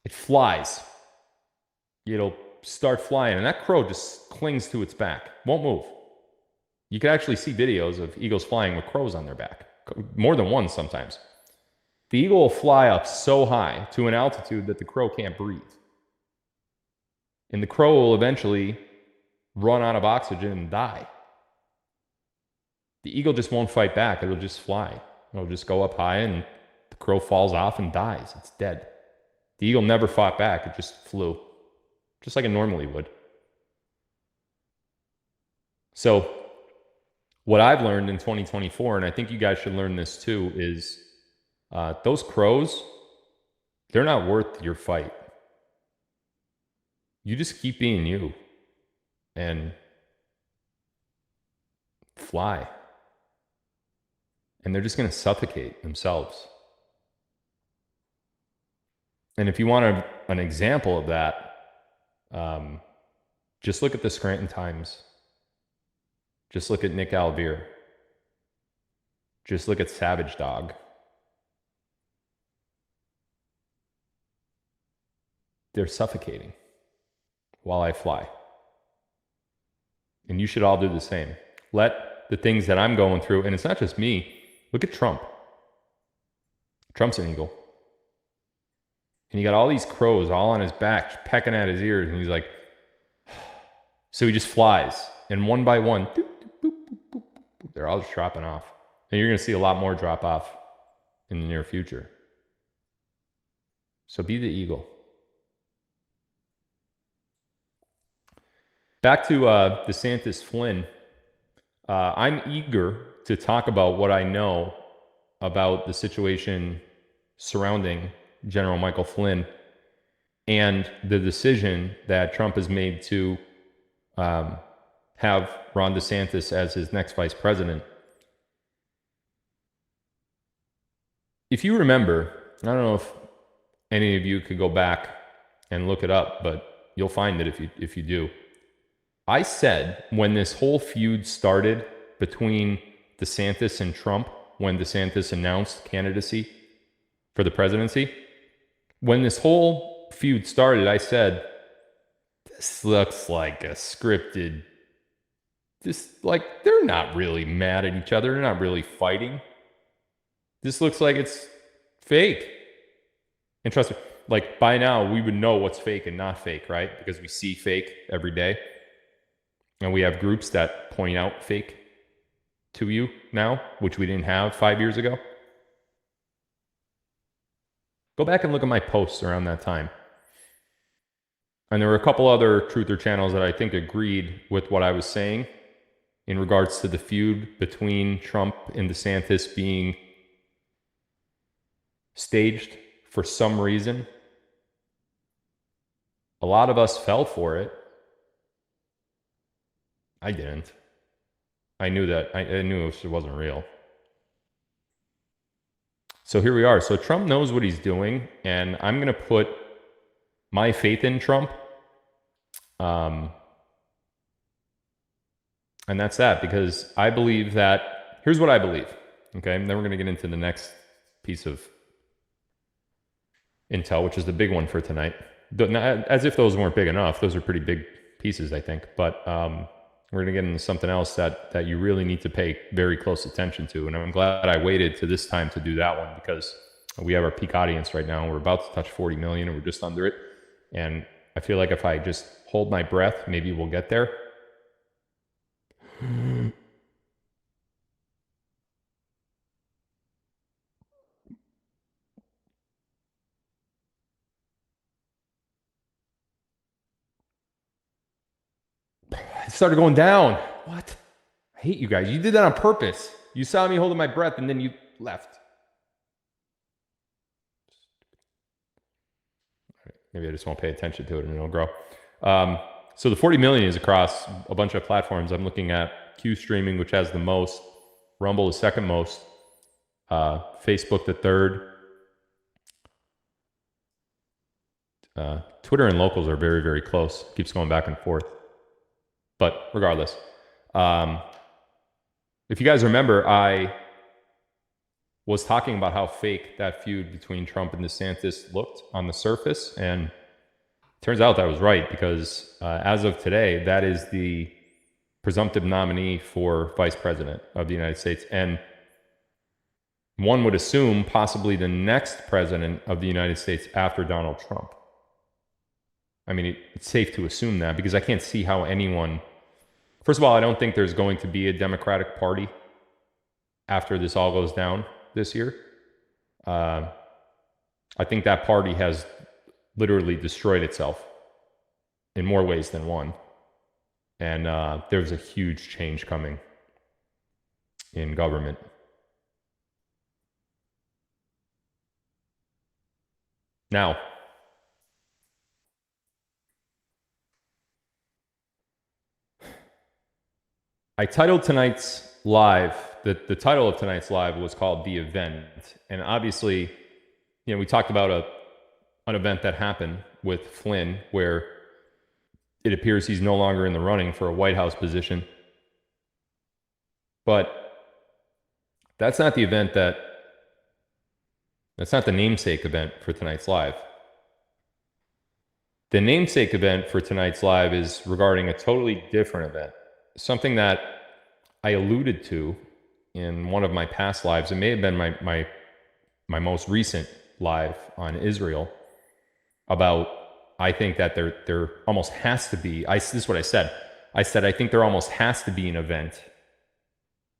it flies. It'll start flying, and that crow just clings to its back, won't move. You can actually see videos of eagles flying with crows on their back, more than one sometimes. The eagle will fly up so high to an altitude that the crow can't breathe. And the crow will eventually run out of oxygen and die. The eagle just won't fight back. It'll just fly. It'll just go up high and the crow falls off and dies. It's dead. The eagle never fought back. It just flew, just like it normally would. So what I've learned in 2024, and I think you guys should learn this too, is those crows, they're not worth your fight. You just keep being you and fly. And they're just going to suffocate themselves. And if you want an example of that, just look at the Scranton Times. Just look at Nick Alvear. Just look at Savage Dog. They're suffocating while I fly. And you should all do the same. Let the things that I'm going through, and it's not just me. Look at Trump. Trump's an eagle. And you got all these crows all on his back, pecking at his ears, and he's like, so he just flies. And one by one, doop, doop, boop, boop, boop, boop, they're all just dropping off. And you're going to see a lot more drop off in the near future. So be the eagle. Back to DeSantis Flynn. I'm eager to talk about what I know about the situation surrounding General Michael Flynn and the decision that Trump has made to have Ron DeSantis as his next vice president. If you remember, I don't know if any of you could go back and look it up, but you'll find it if you do. I said when this whole feud started between DeSantis and Trump, when DeSantis announced candidacy for the presidency, when this whole feud started, I said, this looks like a scripted, they're not really mad at each other. They're not really fighting. This looks like it's fake. And trust me, by now we would know what's fake and not fake, right? Because we see fake every day. And we have groups that point out fake to you now, which we didn't have 5 years ago. Go back and look at my posts around that time. And there were a couple other truther channels that I think agreed with what I was saying in regards to the feud between Trump and DeSantis being staged for some reason. A lot of us fell for it. I didn't. I knew that. I knew it wasn't real. So here we are. So Trump knows what he's doing, and I'm going to put my faith in Trump. And that's that, because I believe that, here's what I believe. Okay. And then we're going to get into the next piece of intel, which is the big one for tonight. As if those weren't big enough. Those are pretty big pieces, I think. But we're going to get into something else that you really need to pay very close attention to. And I'm glad I waited to this time to do that one, because we have our peak audience right now. We're about to touch 40 million and we're just under it. And I feel like if I just hold my breath, maybe we'll get there. It started going down. What? I hate you guys. You did that on purpose. You saw me holding my breath and then you left. Maybe I just won't pay attention to it and it'll grow. So the 40 million is across a bunch of platforms. I'm looking at Q streaming, which has the most. Rumble is second most. Facebook the third. Twitter and locals are very, very close. Keeps going back and forth. But regardless, if you guys remember, I was talking about how fake that feud between Trump and DeSantis looked on the surface. And turns out that was right, because as of today, that is the presumptive nominee for vice president of the United States. And one would assume possibly the next president of the United States after Donald Trump. I mean, it's safe to assume that, because I can't see how anyone... First of all, I don't think there's going to be a Democratic Party after this all goes down this year. I think that party has literally destroyed itself in more ways than one. And there's a huge change coming in government. Now, I titled tonight's live, the title of tonight's live was called The Event. And obviously, you know, we talked about an event that happened with Flynn, where it appears he's no longer in the running for a White House position. But that's not the event that's not the namesake event for tonight's live. The namesake event for tonight's live is regarding a totally different event. Something that I alluded to in one of my past lives. It may have been my most recent live on Israel, about, I think that there almost has to be, this is what I said. I said, I think there almost has to be an event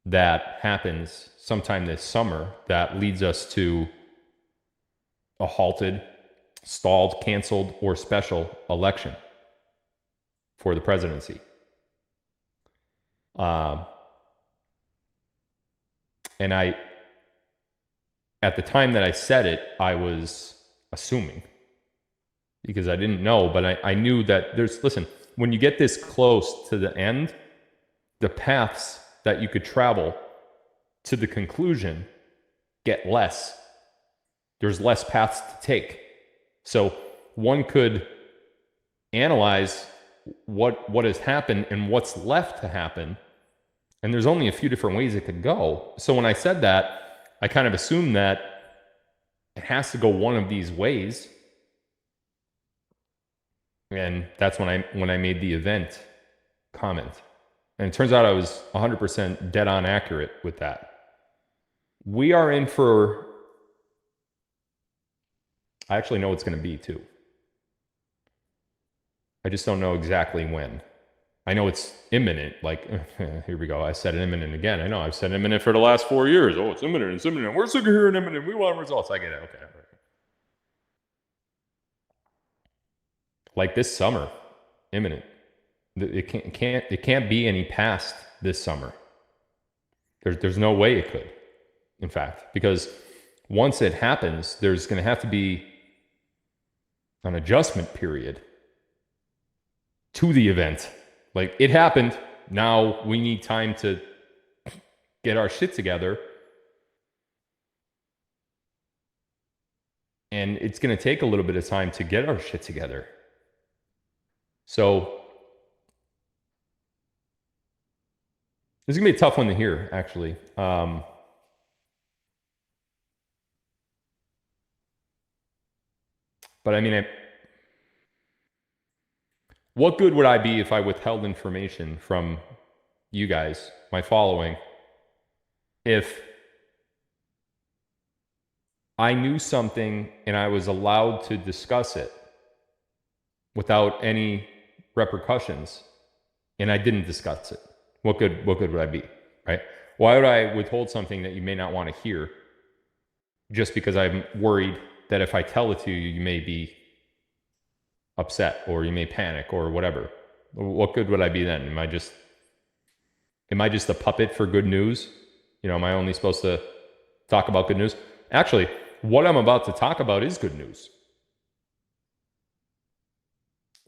that happens sometime this summer that leads us to a halted, stalled, canceled, or special election for the presidency. And at the time that I said it, I was assuming, because I didn't know, but I knew that listen, when you get this close to the end, the paths that you could travel to the conclusion get less. There's less paths to take. So one could analyze what has happened and what's left to happen. And there's only a few different ways it could go. So when I said that, I kind of assumed that it has to go one of these ways. And that's when I made the event comment. And it turns out I was 100% dead on accurate with that. We are in for... I actually know what it's going to be too. I just don't know exactly when. I know it's imminent. Like, here we go. I said imminent again. I know I've said imminent for the last 4 years. Oh, it's imminent. It's imminent. We're sick of hearing imminent. We want results. I get it. Okay. Like this summer, imminent. It can't be any past this summer. There's no way it could, in fact, because once it happens, there's going to have to be an adjustment period to the event. Like, it happened. Now we need time to get our shit together. And it's going to take a little bit of time to get our shit together. So this is going to be a tough one to hear, actually. But I mean, what good would I be if I withheld information from you guys, my following, if I knew something and I was allowed to discuss it without any repercussions and I didn't discuss it? What good would I be, right? Why would I withhold something that you may not want to hear just because I'm worried that if I tell it to you, you may be upset or you may panic or whatever? What good would I be then? Am I just a puppet for good news? You know, am I only supposed to talk about good news? Actually, what I'm about to talk about is good news.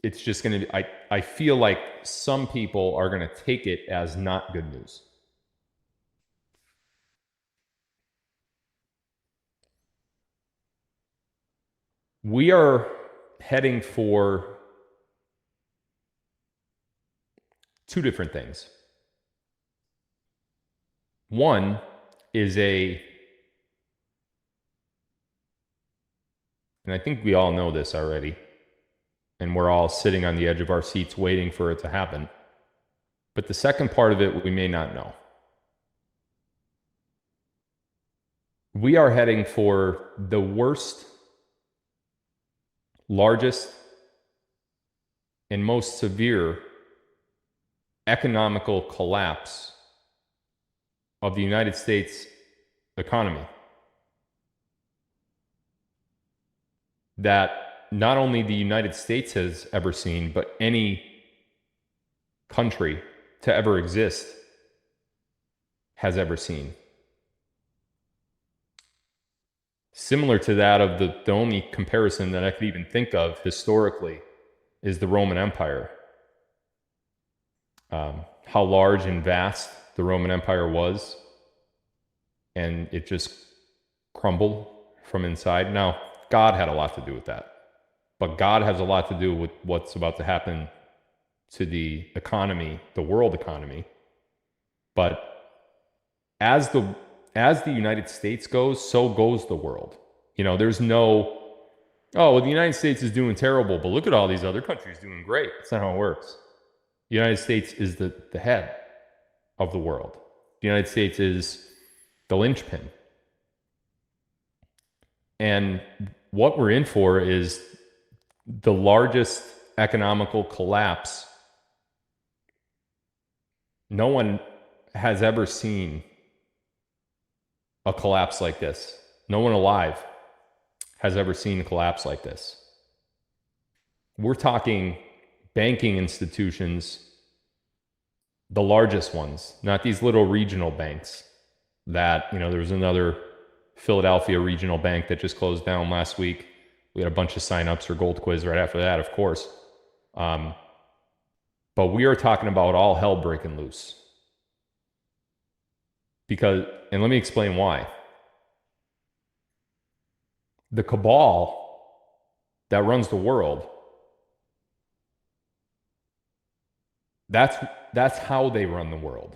it's just going to be, I feel like some people are going to take it as not good news. We are heading for two different things. One is and I think we all know this already, and we're all sitting on the edge of our seats waiting for it to happen. But the second part of it, we may not know. We are heading for the worst, largest, and most severe economical collapse of the United States economy that not only the United States has ever seen, but any country to ever exist has ever seen. Similar to that of the only comparison that I could even think of historically is the Roman Empire. How large and vast the Roman Empire was, and it just crumbled from inside. Now, God had a lot to do with that, but God has a lot to do with what's about to happen to the economy, the world economy. But as the United States goes, so goes the world. You know, there's no, oh, well, the United States is doing terrible, but look at all these other countries doing great. That's not how it works. The United States is the head of the world. The United States is the linchpin. And what we're in for is the largest economical collapse no one has ever seen a collapse like this. No one alive has ever seen a collapse like this. We're talking banking institutions, the largest ones, not these little regional banks that, you know, there was another Philadelphia regional bank that just closed down last week. We had a bunch of signups for Gold Quiz right after that, of course. But we are talking about all hell breaking loose. Because, and let me explain why. The cabal that runs the world, that's how they run the world.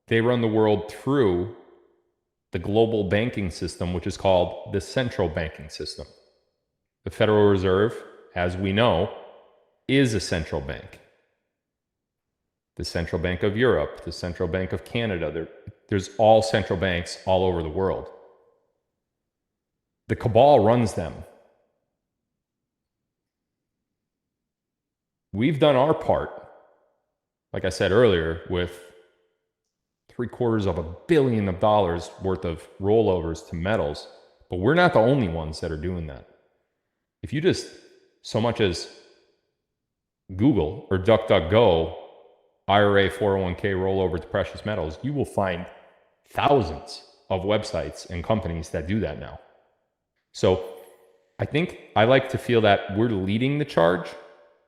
They run the world through the global banking system, which is called the central banking system. The Federal Reserve, as we know, is a central bank. The Central Bank of Europe, the Central Bank of Canada, there's all central banks all over the world. The cabal runs them. We've done our part, like I said earlier, with $750 million worth of rollovers to metals, but we're not the only ones that are doing that. If you just so much as Google or DuckDuckGo IRA 401k rollover to precious metals, you will find thousands of websites and companies that do that now. So I think I like to feel that we're leading the charge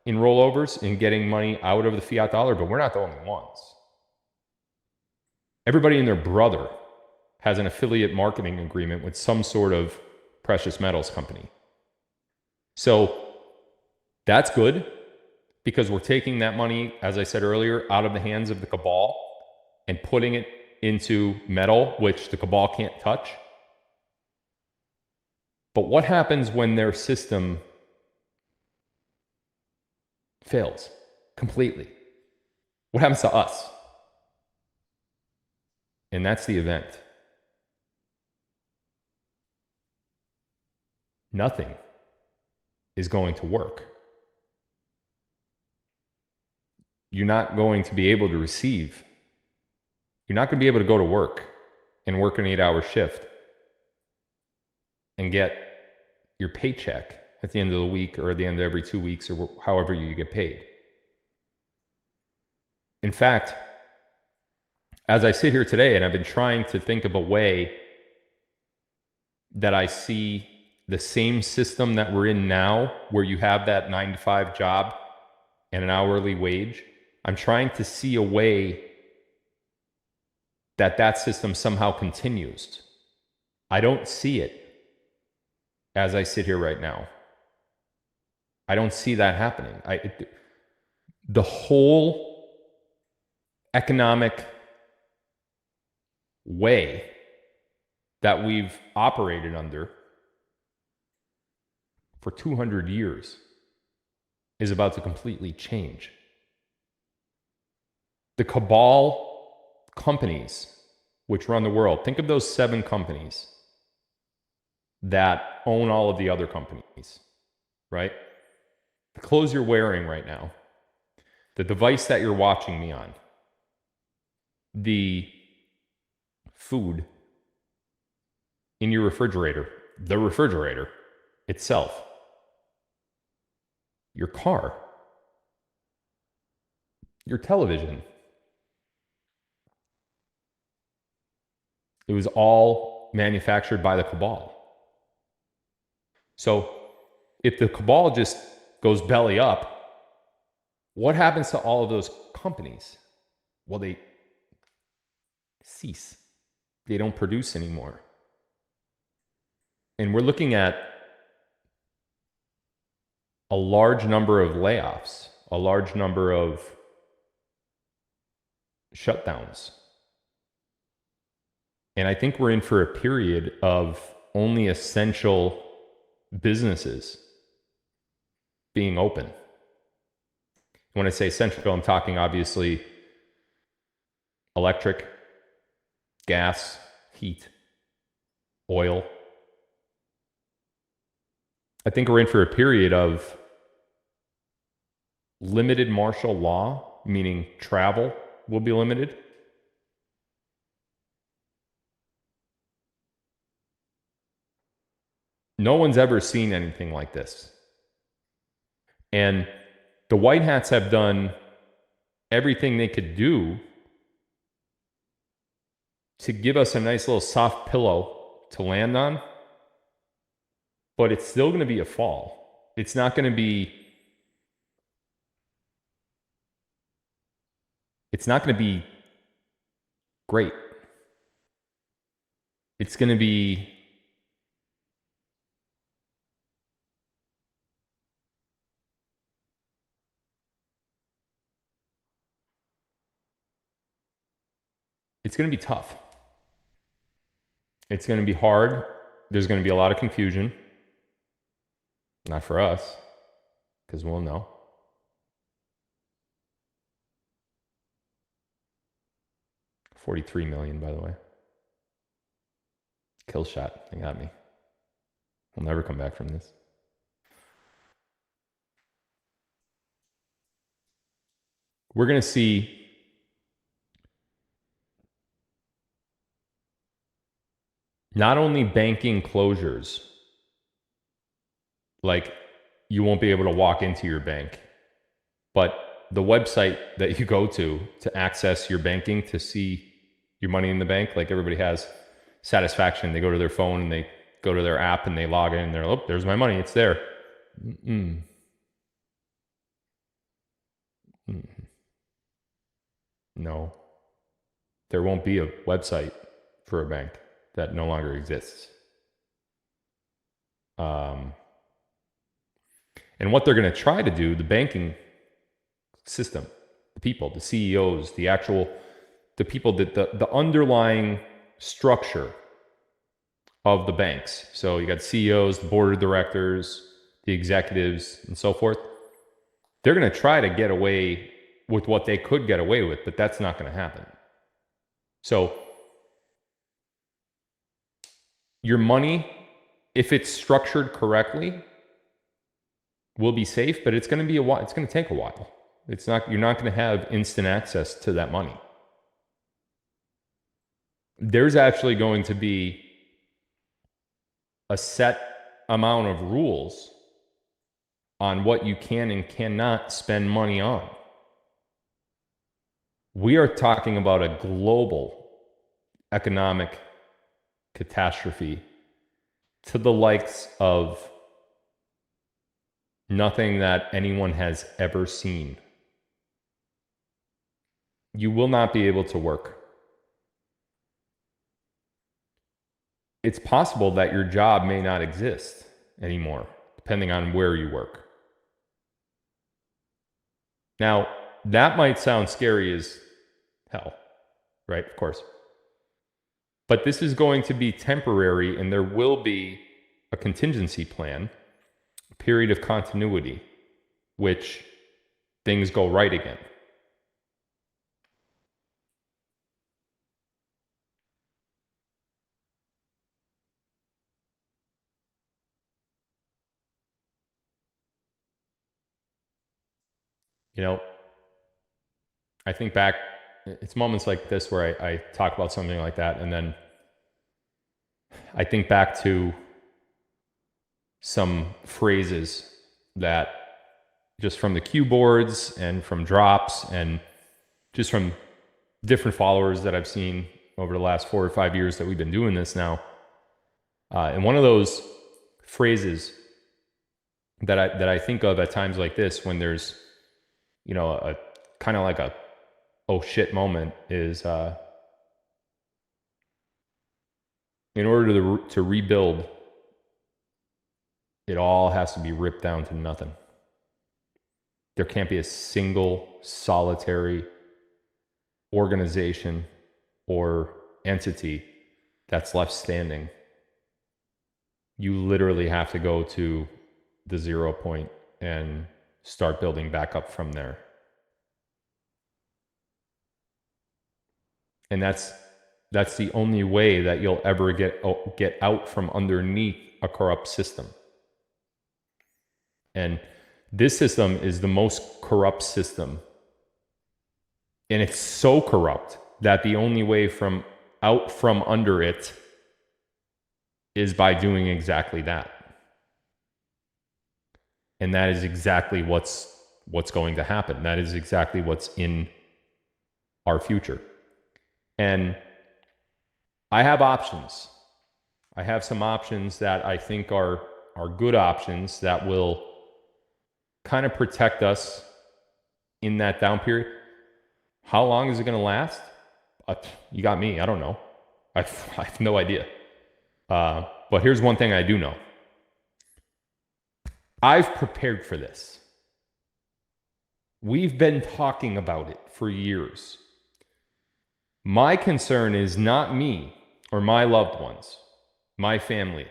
in rollovers and getting money out of the fiat dollar, but we're not the only ones. Everybody and their brother has an affiliate marketing agreement with some sort of precious metals company. So that's good, because we're taking that money, as I said earlier, out of the hands of the cabal and putting it into metal, which the cabal can't touch. But what happens when their system fails completely? What happens to us? And that's the event. Nothing is going to work. You're not going to be able to receive. You're not going to be able to go to work and work an 8-hour shift and get your paycheck at the end of the week or at the end of every 2 weeks or however you get paid. In fact, as I sit here today, and I've been trying to think of a way that I see the same system that we're in now, where you have that 9-to-5 job and an hourly wage. I'm trying to see a way that system somehow continues. I don't see it as I sit here right now. I don't see that happening. The whole economic way that we've operated under for 200 years is about to completely change. The cabal companies which run the world, think of those 7 companies that own all of the other companies, right? The clothes you're wearing right now, the device that you're watching me on, the food in your refrigerator, the refrigerator itself, your car, your television. It was all manufactured by the cabal. So if the cabal just goes belly up, what happens to all of those companies? Well, they cease. They don't produce anymore. And we're looking at a large number of layoffs, a large number of shutdowns. And I think we're in for a period of only essential businesses being open. When I say essential, I'm talking obviously electric, gas, heat, oil. I think we're in for a period of limited martial law, meaning travel will be limited. No one's ever seen anything like this. And the white hats have done everything they could do to give us a nice little soft pillow to land on, but it's still going to be a fall. It's not going to be great. It's going to be tough. It's going to be hard. There's going to be a lot of confusion. Not for us, because we'll know. $43 million, by the way. Kill shot. They got me. We'll never come back from this. We're going to see not only banking closures, like you won't be able to walk into your bank, but the website that you go to access your banking, to see your money in the bank, like everybody has satisfaction. They go to their phone and they go to their app and they log in and they're, oh, there's my money. It's there. Mm-mm. Mm-mm. No, there won't be a website for a bank. That no longer exists. And what they're going to try to do, the banking system, the people, the CEOs, the people that the underlying structure of the banks. So you got CEOs, the board of directors, the executives, and so forth. They're going to try to get away with what they could get away with, but that's not going to happen. So your money, if it's structured correctly, will be safe, but it's going to be a while. It's going to take a while. You're not going to have instant access to that money. There's actually going to be a set amount of rules on what you can and cannot spend money on. We are talking about a global economic catastrophe to the likes of Nothing that anyone has ever seen. You will not be able to work. It's possible that your job may not exist anymore, depending on where you work. Now, that might sound scary as hell, right? Of course. But this is going to be temporary, and there will be a contingency plan, a period of continuity, which things go right again. You know, I think back, it's moments like this where I talk about something like that, and then I think back to some phrases that just from the cue boards and from drops and just from different followers that I've seen over the last 4 or 5 years that we've been doing this now. And one of those phrases that I think of at times like this, when there's, you know, a kind of like a oh shit moment, is in order to rebuild, it all has to be ripped down to nothing. There can't be a single solitary organization or entity that's left standing. You literally have to go to the 0 point and start building back up from there. And that's the only way that you'll ever get out from underneath a corrupt system. And this system is the most corrupt system. And it's so corrupt that the only way out from under it is by doing exactly that. And that is exactly what's going to happen. That is exactly what's in our future. And I have options. I have some options that I think are good options that will kind of protect us in that down period. How long is it going to last? You got me. I don't know. I have no idea. But here's one thing I do know. I've prepared for this. We've been talking about it for years. My concern is not me or my loved ones, my family.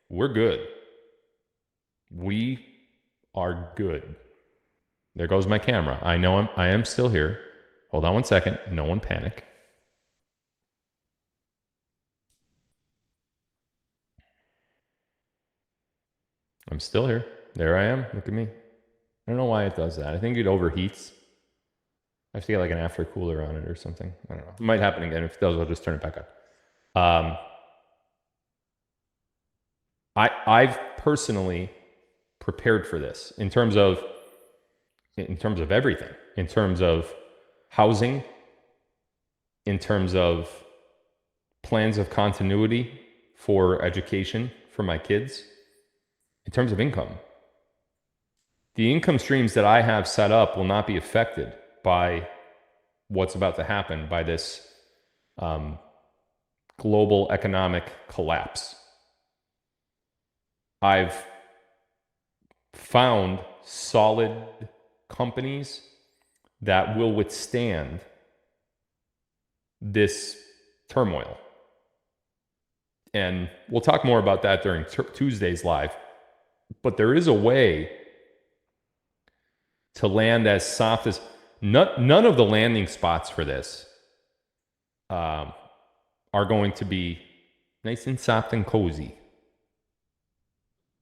We're good. We are good. There goes my camera. I am still here. Hold on one second. No one panic. I'm still here. There I am. Look at me. I don't know why it does that. I think it overheats. I have to get like an after cooler on it or something. I don't know. It might happen again. If it does, I'll just turn it back on. I've personally prepared for this in terms of everything, in terms of housing, in terms of plans of continuity for education for my kids, in terms of income. The income streams that I have set up will not be affected by what's about to happen, by this global economic collapse. I've found solid companies that will withstand this turmoil. And we'll talk more about that during Tuesday's live. But there is a way to land as soft as... None of the landing spots for this are going to be nice and soft and cozy.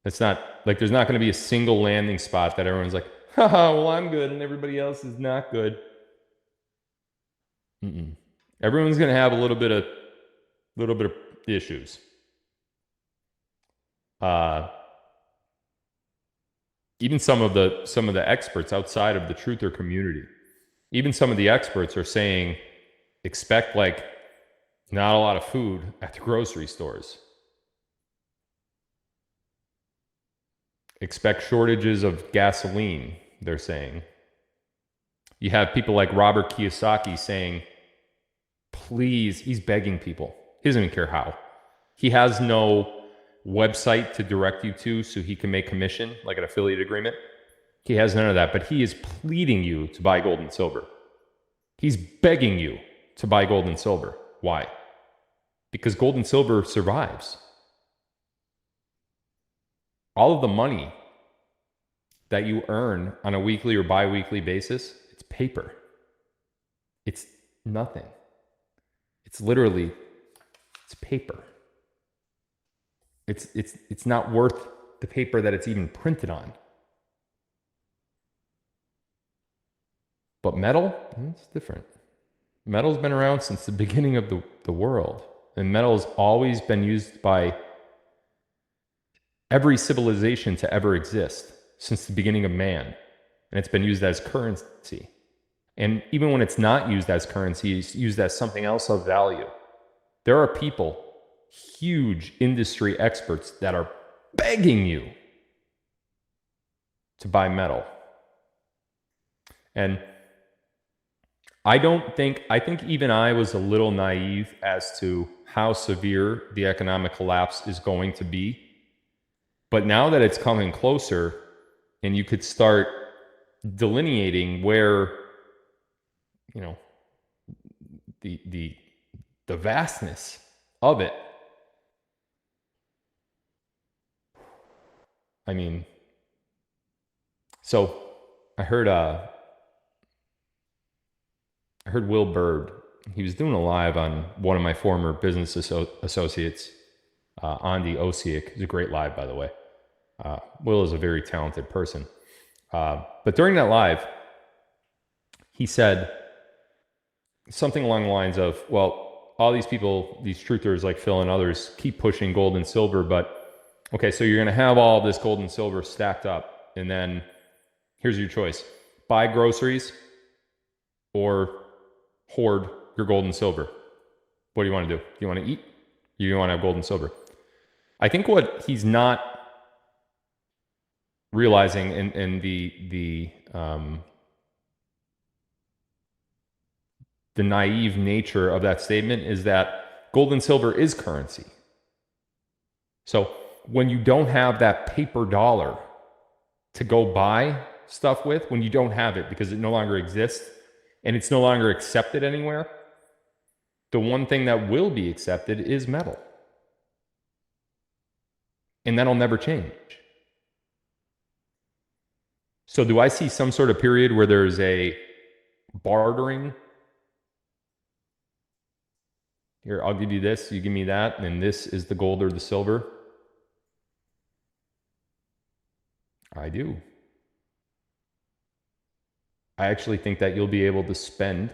It's not like there's not going to be a single landing spot that everyone's like, haha, well, I'm good and everybody else is not good. Everyone's going to have a little bit of issues. Even some of the experts outside of the truther community, even some of the experts are saying, expect like not a lot of food at the grocery stores. Expect shortages of gasoline, they're saying. You have people like Robert Kiyosaki saying, please, he's begging people. He doesn't even care how. He has no website to direct you to so he can make commission, like an affiliate agreement. He has none of that, but he is pleading you to buy gold and silver. He's begging you to buy gold and silver. Why? Because gold and silver survives. All of the money that you earn on a weekly or bi-weekly basis, it's paper. It's nothing. It's literally, it's paper. It's not worth the paper that it's even printed on. But metal, it's different. Metal's been around since the beginning of the world. And metal has always been used by every civilization to ever exist since the beginning of man. And it's been used as currency. And even when it's not used as currency, it's used as something else of value. There are people, huge industry experts, that are begging you to buy metal. And I think even I was a little naive as to how severe the economic collapse is going to be. But now that it's coming closer, and you could start delineating where, the vastness of it. I mean, so I heard Will Bird. He was doing a live on one of my former business associates, Andy Osiak. He's a great live, by the way. Will is a very talented person. But during that live, he said something along the lines of, well, all these people, these truthers like Phil and others, keep pushing gold and silver, but okay, so you're going to have all this gold and silver stacked up, and then here's your choice. Buy groceries or hoard your gold and silver. What do you want to do? Do you want to eat? Do you want to have gold and silver? I think what he's not realizing in the naive nature of that statement is that gold and silver is currency. So when you don't have that paper dollar to go buy stuff with, when you don't have it because it no longer exists and it's no longer accepted anywhere, the one thing that will be accepted is metal. And that'll never change. So do I see some sort of period where there's a bartering? Here, I'll give you this, you give me that, and this is the gold or the silver? I do. I actually think that you'll be able to spend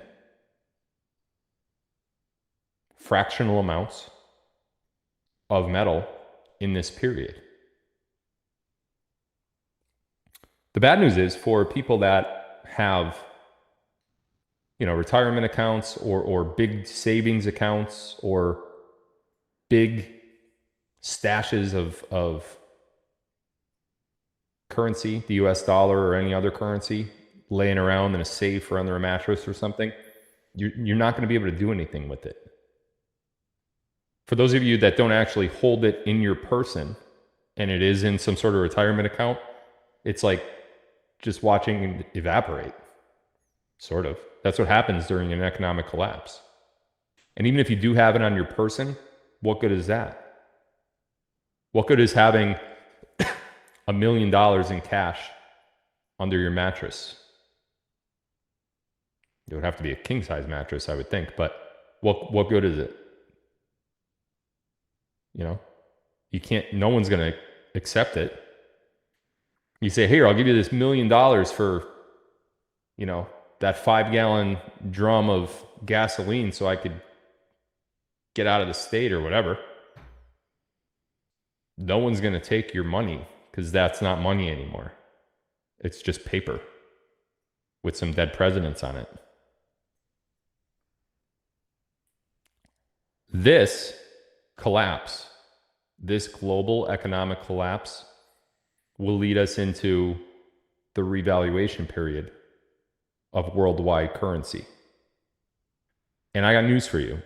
fractional amounts of metal in this period. The bad news is for people that have retirement accounts or big savings accounts or big stashes of currency, the US dollar or any other currency, laying around in a safe or under a mattress or something, you're not going to be able to do anything with it. For those of you that don't actually hold it in your person and it is in some sort of retirement account, it's like just watching it evaporate, sort of. That's what happens during an economic collapse. And even if you do have it on your person, what good is that? What good is having $1 million in cash under your mattress? It would have to be a king-size mattress, I would think, but what good is it? You can't, no one's going to accept it. You say, here, I'll give you this $1 million for, that 5-gallon drum of gasoline so I could get out of the state or whatever. No one's going to take your money because that's not money anymore. It's just paper with some dead presidents on it. This collapse, this global economic collapse, will lead us into the revaluation period of worldwide currency. And I got news for you.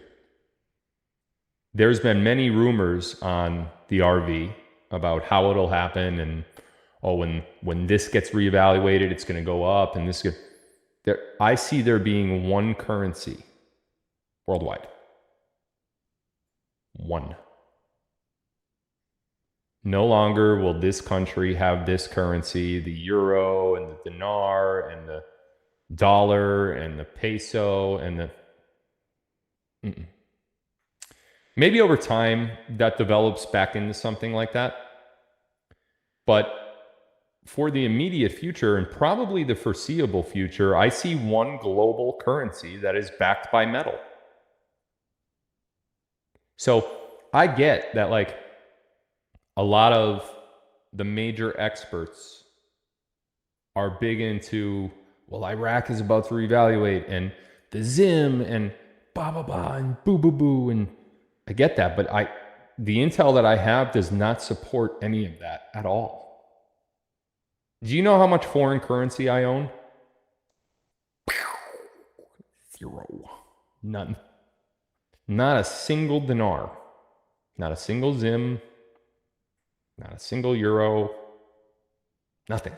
There's been many rumors on the RV about how it'll happen, and when this gets reevaluated, it's going to go up, and I see there being one currency worldwide. One. No longer will this country have this currency, the euro and the dinar and the dollar and the peso and the... Mm-mm. Maybe over time that develops back into something like that. But for the immediate future and probably the foreseeable future, I see one global currency that is backed by metal. So I get that, like, a lot of the major experts are big into, well, Iraq is about to reevaluate, and the Zim, and blah, blah, blah, and boo, boo, boo. And I get that, but the intel that I have does not support any of that at all. Do you know how much foreign currency I own? Zero. None. Not a single dinar. Not a single Zim. Not a single euro. Nothing.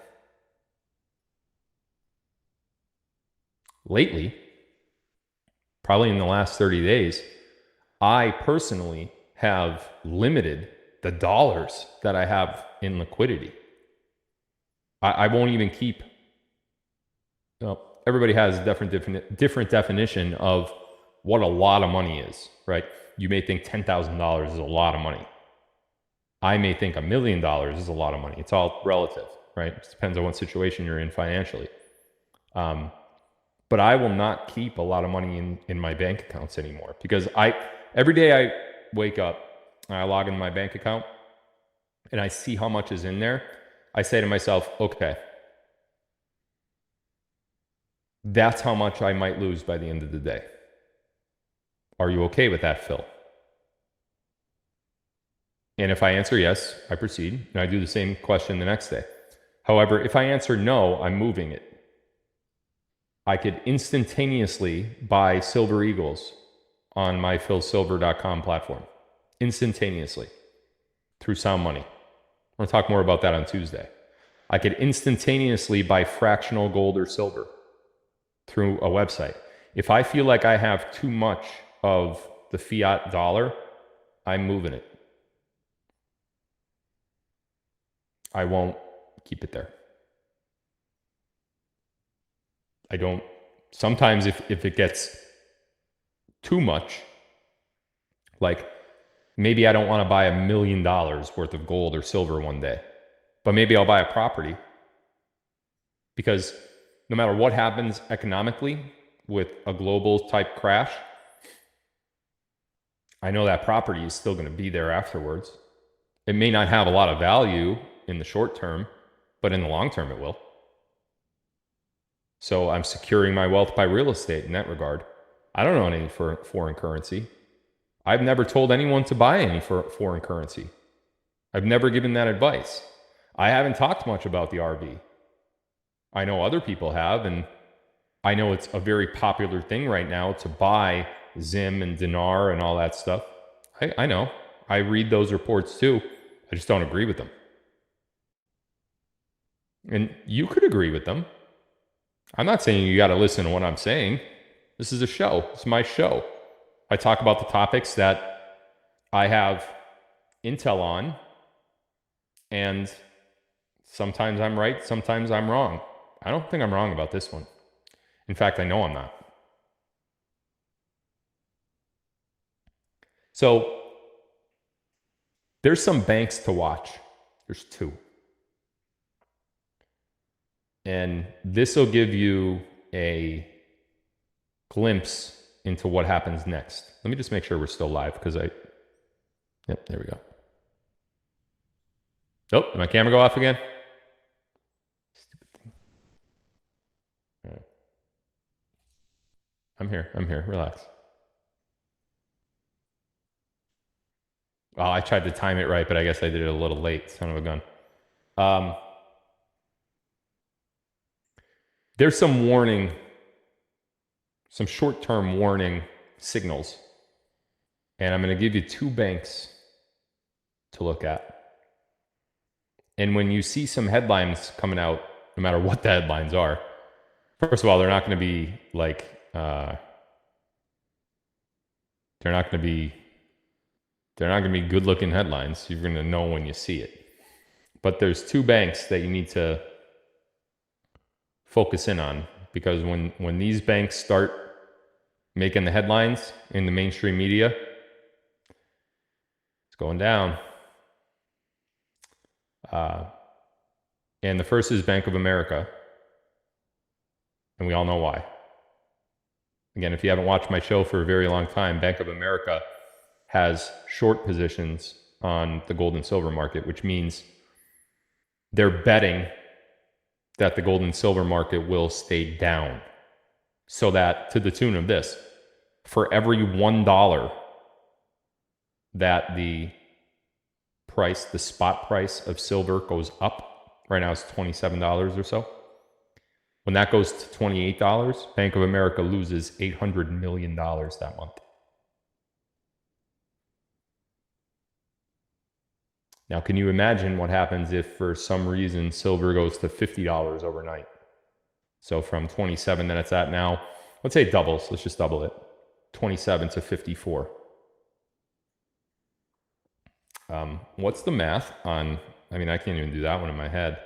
Lately, probably in the last 30 days, I personally have limited the dollars that I have in liquidity. I won't even keep... Everybody has a different definition of what a lot of money is, right? You may think $10,000 is a lot of money. I may think $1 million is a lot of money. It's all relative, right? It depends on what situation you're in financially. But I will not keep a lot of money in my bank accounts anymore, because every day I wake up and I log into my bank account and I see how much is in there. I say to myself, okay, that's how much I might lose by the end of the day. Are you okay with that, Phil? And if I answer yes, I proceed, and I do the same question the next day. However, if I answer no, I'm moving it. I could instantaneously buy Silver Eagles on my philsilver.com platform. Instantaneously. Through Sound Money. We're going to talk more about that on Tuesday. I could instantaneously buy fractional gold or silver through a website. If I feel like I have too much of the fiat dollar, I'm moving it. I won't keep it there. I don't... Sometimes if it gets too much, like maybe I don't want to buy $1 million worth of gold or silver one day, but maybe I'll buy a property, because no matter what happens economically with a global type crash, I know that property is still going to be there afterwards. It may not have a lot of value in the short term, but in the long term it will. So I'm securing my wealth by real estate in that regard. I don't own any foreign currency. I've never told anyone to buy any foreign currency. I've never given that advice. I haven't talked much about the RV. I know other people have, and I know it's a very popular thing right now to buy Zim and dinar and all that stuff. I know. I read those reports too. I just don't agree with them. And you could agree with them. I'm not saying you got to listen to what I'm saying. This is a show. It's my show. I talk about the topics that I have intel on, and sometimes I'm right, sometimes I'm wrong. I don't think I'm wrong about this one. In fact, I know I'm not. So there's some banks to watch. There's two. And this will give you a glimpse into what happens next. Let me just make sure we're still live, because yep, there we go. Oh, did my camera go off again? Stupid thing. All right. I'm here, relax. Well, I tried to time it right, but I guess I did it a little late, son of a gun. There's some warning, some short-term warning signals. And I'm going to give you two banks to look at. And when you see some headlines coming out, no matter what the headlines are, first of all, they're not going to be like, they're not going to be good-looking headlines. You're going to know when you see it. But there's two banks that you need to focus in on, because when these banks start making the headlines in the mainstream media, it's going down. And the first is Bank of America. And we all know why. Again, if you haven't watched my show for a very long time, Bank of America has short positions on the gold and silver market, which means they're betting that the gold and silver market will stay down. So that, to the tune of this, for every $1 that the spot price of silver goes up, right now it's $27 or so. When that goes to $28, Bank of America loses $800 million that month. Now, can you imagine what happens if for some reason silver goes to $50 overnight? So from 27 that it's at now, let's say it doubles. Let's just double it. 27 to 54. What's the math on, I mean, I can't even do that one in my head,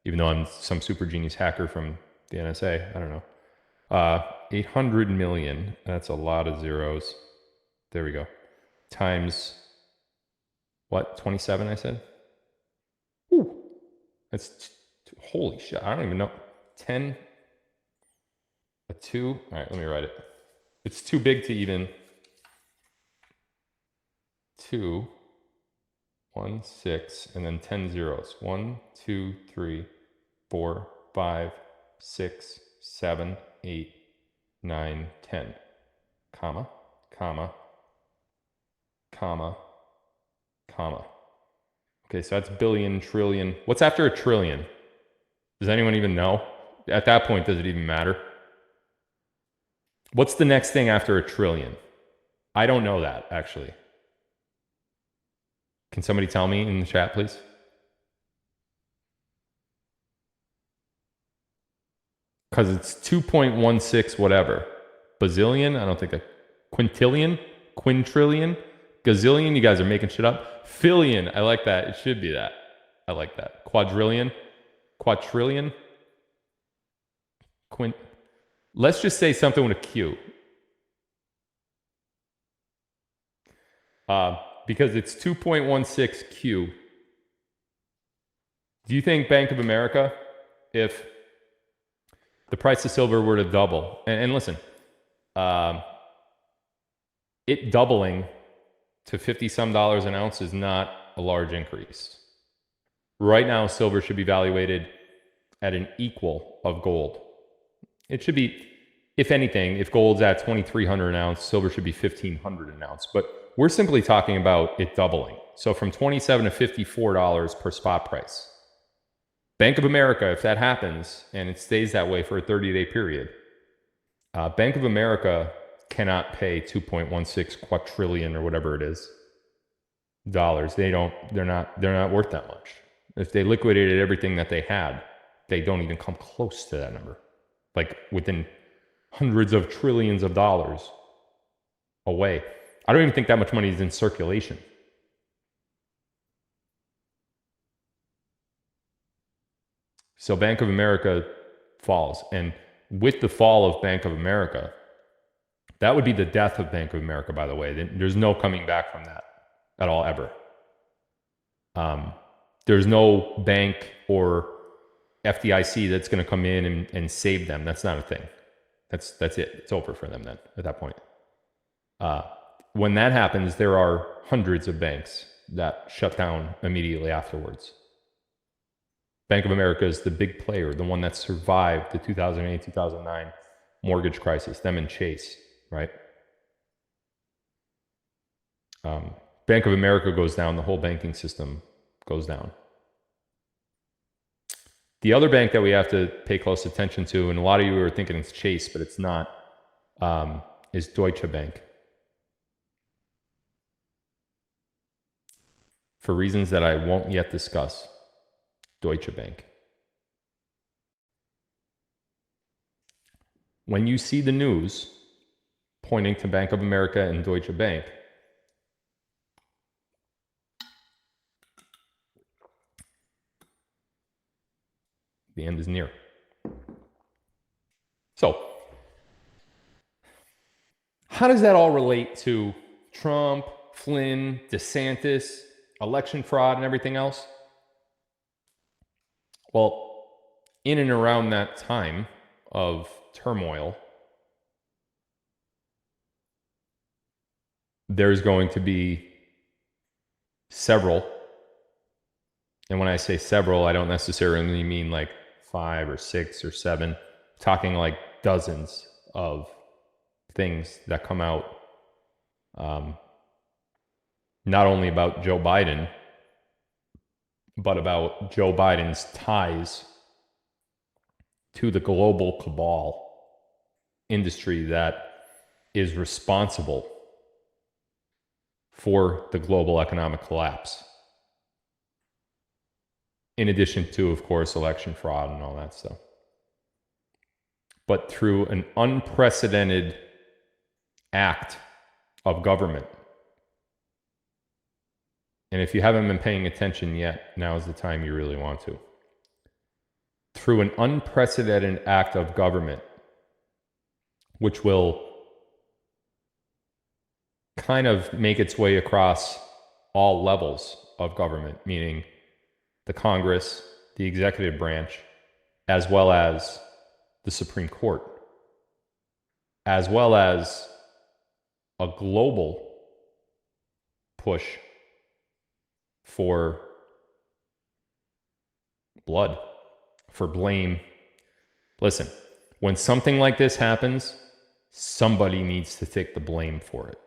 even though I'm some super genius hacker from the NSA. I don't know. 800 million. That's a lot of zeros. There we go. Times what? 27, I said? Ooh, that's, holy shit. I don't even know. 10, a 2. All right, let me write it. It's too big to even. 2, 1, 6, and then 10 zeros. 1, 2, 3, 4, 5, 6, 7, 8, 9, 10. Comma, comma, comma, comma. Okay, so that's billion, trillion. What's after a trillion? Does anyone even know? At that point, does it even matter? What's the next thing after a trillion? I don't know that, actually. Can somebody tell me in the chat, please? Because it's 2.16 whatever. Bazillion? I don't think that. Quintillion? Quintrillion? Gazillion? You guys are making shit up. Fillion. I like that. It should be that. I like that. Quadrillion? Quadrillion? Quint. Let's just say something with a Q. Because it's 2.16 Q. Do you think Bank of America, if the price of silver were to double, and listen, it doubling to 50 some dollars an ounce is not a large increase. Right now, silver should be valuated at an equal of gold. It should be, if anything, if gold's at 2,300 an ounce, silver should be 1,500 an ounce. But we're simply talking about it doubling. So from $27 to $54 per spot price. Bank of America, if that happens, and it stays that way for a 30-day period, Bank of America cannot pay 2.16 quadrillion or whatever it is dollars. They're not worth that much. If they liquidated everything that they had, they don't even come close to that number. Like within hundreds of trillions of dollars away. I don't even think that much money is in circulation. So Bank of America falls. And with the fall of Bank of America, that would be the death of Bank of America, by the way. There's no coming back from that at all, ever. There's no bank or FDIC that's going to come in and save them. That's not a thing. That's it. It's over for them then at that point. When that happens, there are hundreds of banks that shut down immediately afterwards. Bank of America is the big player, the one that survived the 2008, 2009 mortgage crisis, them and Chase, right? Bank of America goes down, the whole banking system goes down. The other bank that we have to pay close attention to, and a lot of you are thinking it's Chase, but it's not, is Deutsche Bank. For reasons that I won't yet discuss, Deutsche Bank. When you see the news pointing to Bank of America and Deutsche Bank, the end is near. So, how does that all relate to Trump, Flynn, DeSantis, election fraud, and everything else? Well, in and around that time of turmoil, there's going to be several, and when I say several, I don't necessarily mean like 5 or 6 or 7, I'm talking like dozens of things that come out, not only about Joe Biden, but about Joe Biden's ties to the global cabal industry that is responsible for the global economic collapse. In addition to, of course, election fraud and all that stuff. But through an unprecedented act of government. And if you haven't been paying attention yet, now is the time you really want to. Through an unprecedented act of government, which will kind of make its way across all levels of government, meaning the Congress, the executive branch, as well as the Supreme Court, as well as a global push for blood, for blame. Listen, when something like this happens, somebody needs to take the blame for it.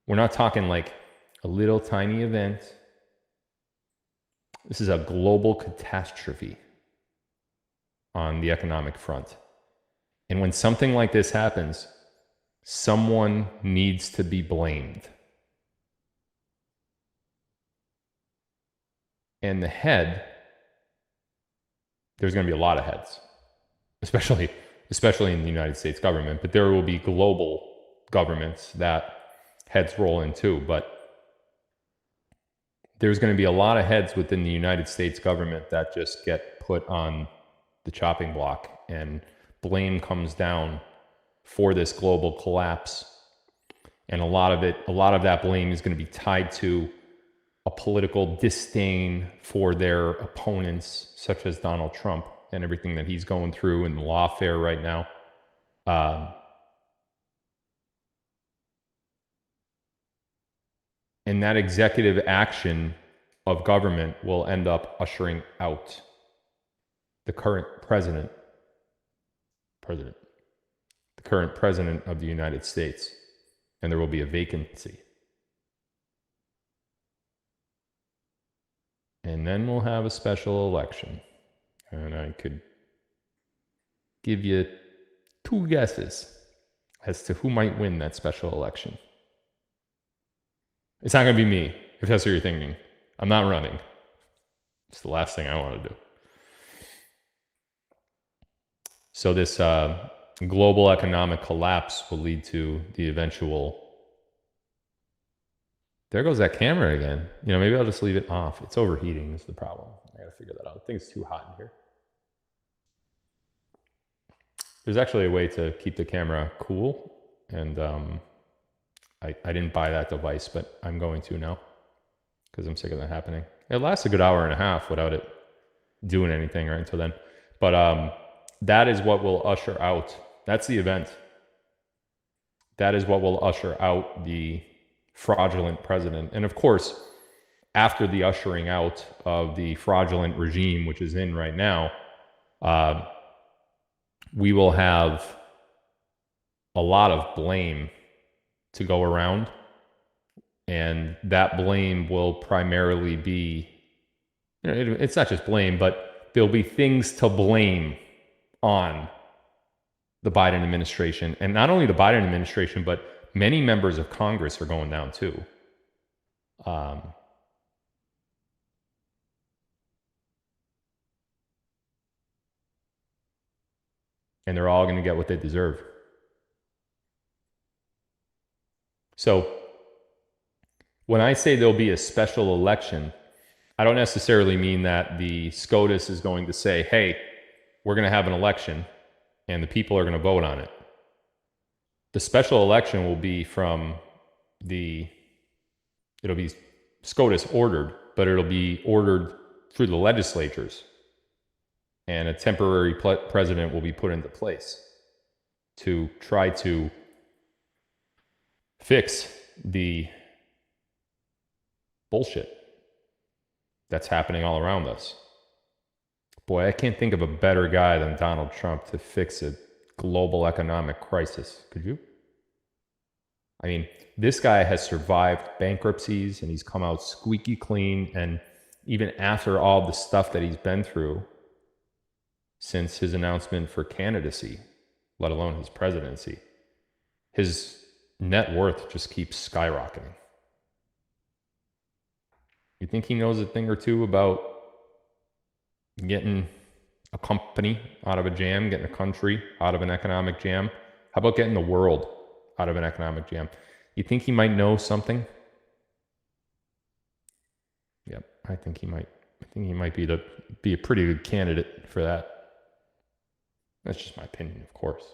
We're not talking like a little tiny event. This is a global catastrophe on the economic front. And when something like this happens, someone needs to be blamed. And the head, there's going to be a lot of heads, especially in the United States government, but there will be global governments that heads roll into. But there's going to be a lot of heads within the United States government that just get put on the chopping block, and blame comes down for this global collapse. And a lot of that blame is going to be tied to a political disdain for their opponents, such as Donald Trump and everything that he's going through in the lawfare right now. And that executive action of government will end up ushering out the current president of the United States, and there will be a vacancy. And then we'll have a special election. And I could give you 2 guesses as to who might win that special election. It's not going to be me, if that's what you're thinking. I'm not running. It's the last thing I want to do. So this global economic collapse will lead to the eventual... There goes that camera again. Maybe I'll just leave it off. It's overheating is the problem. I got to figure that out. I think it's too hot in here. There's actually a way to keep the camera cool, and I didn't buy that device, but I'm going to now because I'm sick of that happening. It lasts a good hour and a half without it doing anything right until then. But that is what will usher out. That's the event. That is what will usher out the fraudulent president. And of course, after the ushering out of the fraudulent regime, which is in right now, we will have a lot of blame to go around. And that blame will primarily be, it's not just blame, but there'll be things to blame on the Biden administration. And not only the Biden administration, but many members of Congress are going down too. And they're all going to get what they deserve. So when I say there'll be a special election, I don't necessarily mean that the SCOTUS is going to say, hey, we're going to have an election and the people are going to vote on it. The special election will be it'll be SCOTUS ordered, but it'll be ordered through the legislatures. And a temporary president will be put into place to try to fix the bullshit that's happening all around us. Boy, I can't think of a better guy than Donald Trump to fix a global economic crisis. Could you? I mean, this guy has survived bankruptcies and he's come out squeaky clean. And even after all the stuff that he's been through since his announcement for candidacy, let alone his presidency, his net worth just keeps skyrocketing. You think he knows a thing or two about getting a company out of a jam, getting a country out of an economic jam? How about getting the world out of an economic jam? You think he might know something? Yep, I think he might. I think he might be a pretty good candidate for that. That's just my opinion, of course.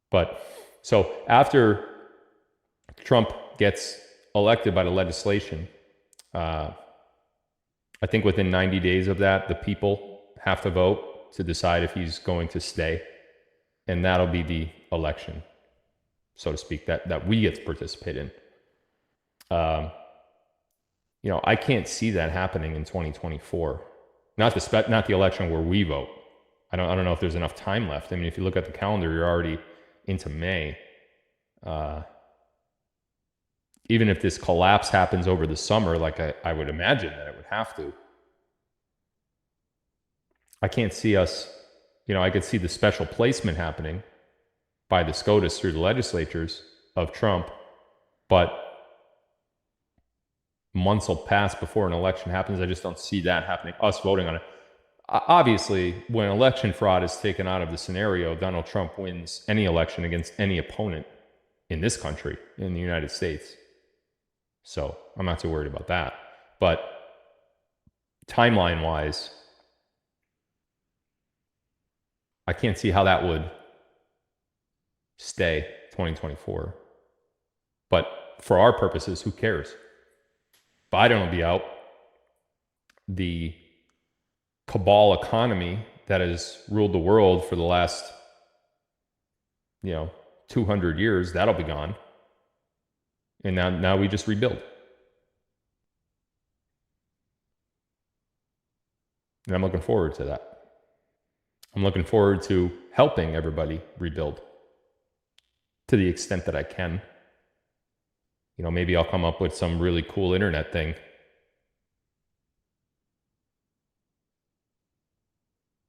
But so after Trump gets elected by the legislation, I think within 90 days of that, the people have to vote to decide if he's going to stay. And that'll be the election, so to speak, that we get to participate in. I can't see that happening in 2024. Not the election where we vote. I don't know if there's enough time left. I mean, if you look at the calendar, you're already into May. Even if this collapse happens over the summer, like I would imagine that it would have to, I can't see us, I could see the special placement happening by the SCOTUS through the legislatures of Trump, but months will pass before an election happens. I just don't see that happening, us voting on it. Obviously, when election fraud is taken out of the scenario, Donald Trump wins any election against any opponent in this country, in the United States. So I'm not too worried about that. But timeline-wise, I can't see how that would stay 2024. But for our purposes, who cares? Biden will be out. The cabal economy that has ruled the world for the last, 200 years, that'll be gone. And now we just rebuild. And I'm looking forward to that. I'm looking forward to helping everybody rebuild to the extent that I can. Maybe I'll come up with some really cool internet thing.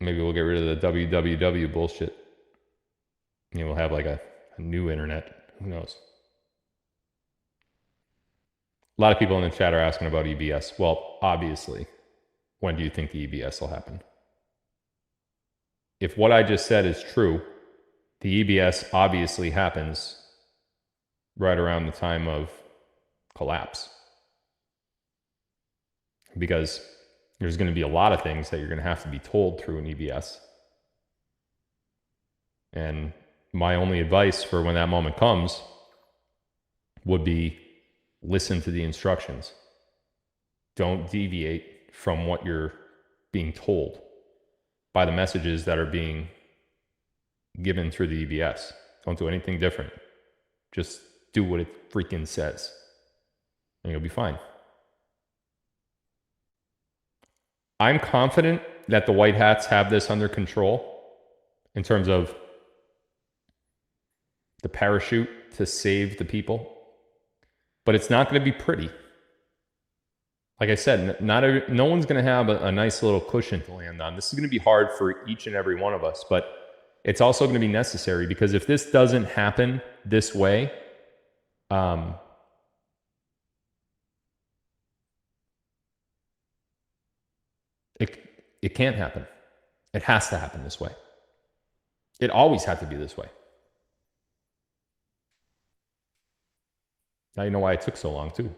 Maybe we'll get rid of the www bullshit. We'll have like a new internet. Who knows? A lot of people in the chat are asking about EBS. Well, obviously, when do you think the EBS will happen? If what I just said is true, the EBS obviously happens right around the time of collapse. Because there's going to be a lot of things that you're going to have to be told through an EBS. And my only advice for when that moment comes would be listen to the instructions. Don't deviate from what you're being told by the messages that are being given through the EBS. Don't do anything different. Just do what it freaking says, and you'll be fine. I'm confident that the white hats have this under control in terms of the parachute to save the people, but it's not going to be pretty. like I said, no one's going to have a nice little cushion to land on. This is going to be hard for each and every one of us, but it's also going to be necessary, because if this doesn't happen this way, it can't happen. It has to happen this way. It always had to be this way. Now you know why it took so long too.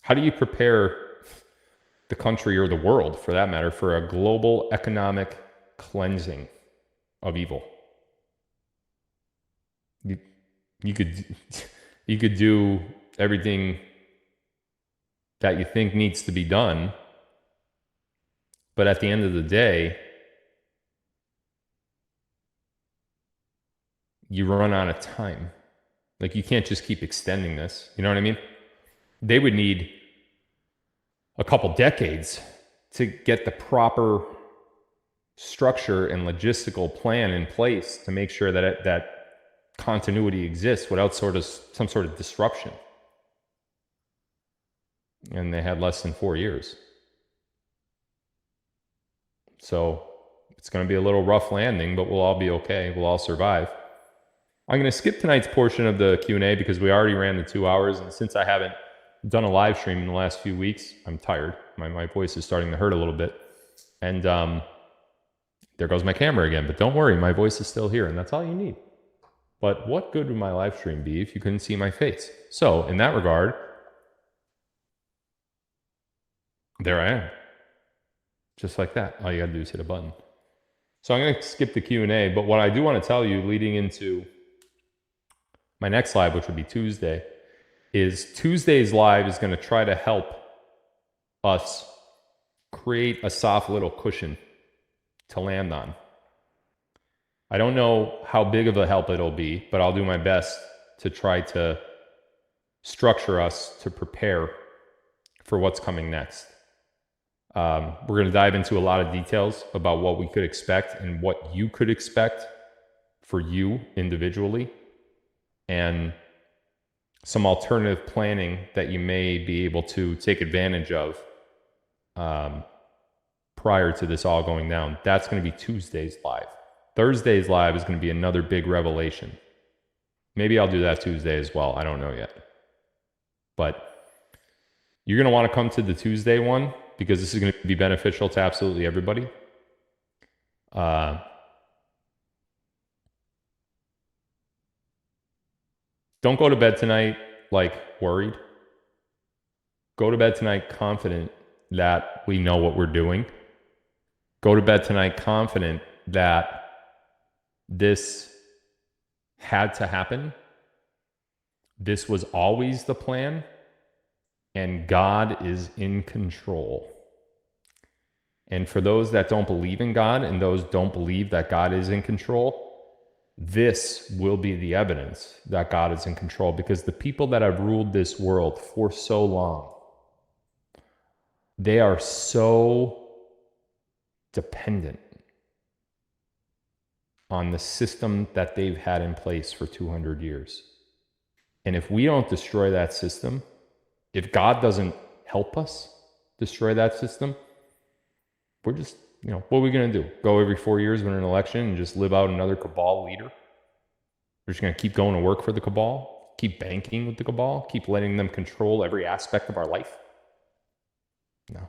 How do you prepare the country, or the world for that matter, for a global economic cleansing of evil? You could do everything that you think needs to be done, but at the end of the day, you run out of time. Like, you can't just keep extending this. You know what I mean? They would need a couple decades to get the proper structure and logistical plan in place to make sure that that continuity exists without some sort of disruption. And they had less than 4 years. So it's going to be a little rough landing, but we'll all be okay. We'll all survive. I'm going to skip tonight's portion of the Q&A because we already ran the 2 hours. And since I haven't done a live stream in the last few weeks, I'm tired. My voice is starting to hurt a little bit. And there goes my camera again. But don't worry, my voice is still here, and that's all you need. But what good would my live stream be if you couldn't see my face? So in that regard, there I am. Just like that. All you got to do is hit a button. So I'm going to skip the Q&A, but what I do want to tell you leading into my next live, which would be Tuesday, is Tuesday's live is going to try to help us create a soft little cushion to land on. I don't know how big of a help it'll be, but I'll do my best to try to structure us to prepare for what's coming next. We're going to dive into a lot of details about what we could expect and what you could expect for you individually, and some alternative planning that you may be able to take advantage of prior to this all going down. That's going to be Tuesday's live. Thursday's live is going to be another big revelation. Maybe I'll do that Tuesday as well. I don't know yet. But you're going to want to come to the Tuesday one, because this is going to be beneficial to absolutely everybody. Don't go to bed tonight like worried. Go to bed tonight confident that we know what we're doing. Go to bed tonight confident that this had to happen. This was always the plan. And God is in control. And for those that don't believe in God and those don't believe that God is in control, this will be the evidence that God is in control, because the people that have ruled this world for so long, they are so dependent on the system that they've had in place for 200 years. And if we don't destroy that system, if God doesn't help us destroy that system, we're just, what are we going to do? Go every 4 years win an election and just live out another cabal leader? We're just going to keep going to work for the cabal, keep banking with the cabal, keep letting them control every aspect of our life? No.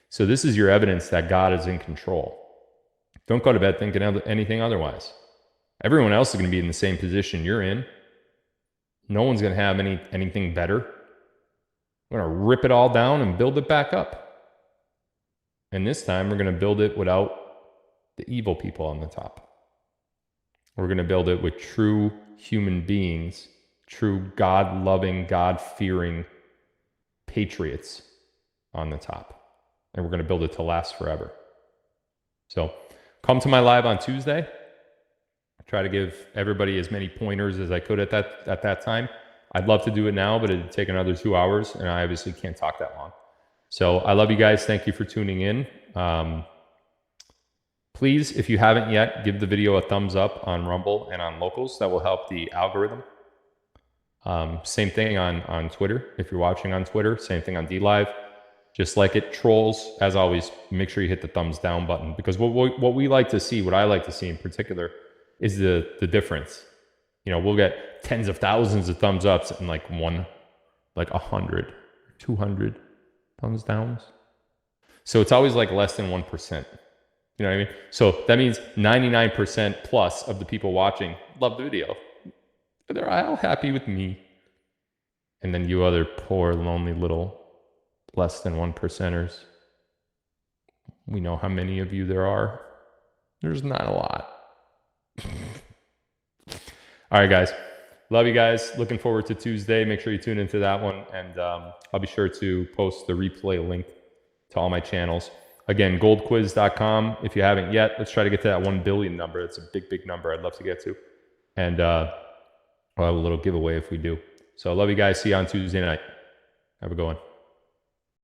So this is your evidence that God is in control. Don't go to bed thinking anything otherwise. Everyone else is going to be in the same position you're in. No one's going to have anything better. We're going to rip it all down and build it back up. And this time we're going to build it without the evil people on the top. We're going to build it with true human beings, true God-loving, God-fearing patriots on the top. And we're going to build it to last forever. So come to my live on Tuesday. I try to give everybody as many pointers as I could at that time. I'd love to do it now, but it'd take another 2 hours, and I obviously can't talk that long. So I love you guys. Thank you for tuning in. Please, if you haven't yet, give the video a thumbs up on Rumble and on Locals. That will help the algorithm. Same thing on Twitter. If you're watching on Twitter, same thing on DLive. Just like it, trolls, as always, make sure you hit the thumbs down button, because what we like to see, what I like to see in particular, is the difference. You know, we'll get tens of thousands of thumbs ups and like 100, 200 thumbs downs. So it's always like less than 1%. You know what I mean? So that means 99% plus of the people watching love the video. They're all happy with me. And then you other poor, lonely little less than 1%ers. We know how many of you there are. There's not a lot. All right, guys. Love you guys. Looking forward to Tuesday. Make sure you tune into that one. And I'll be sure to post the replay link to all my channels. Again, goldquiz.com. If you haven't yet, let's try to get to that 1 billion number. It's a big, big number I'd love to get to. And we'll have a little giveaway if we do. So I love you guys. See you on Tuesday night. Have a good one.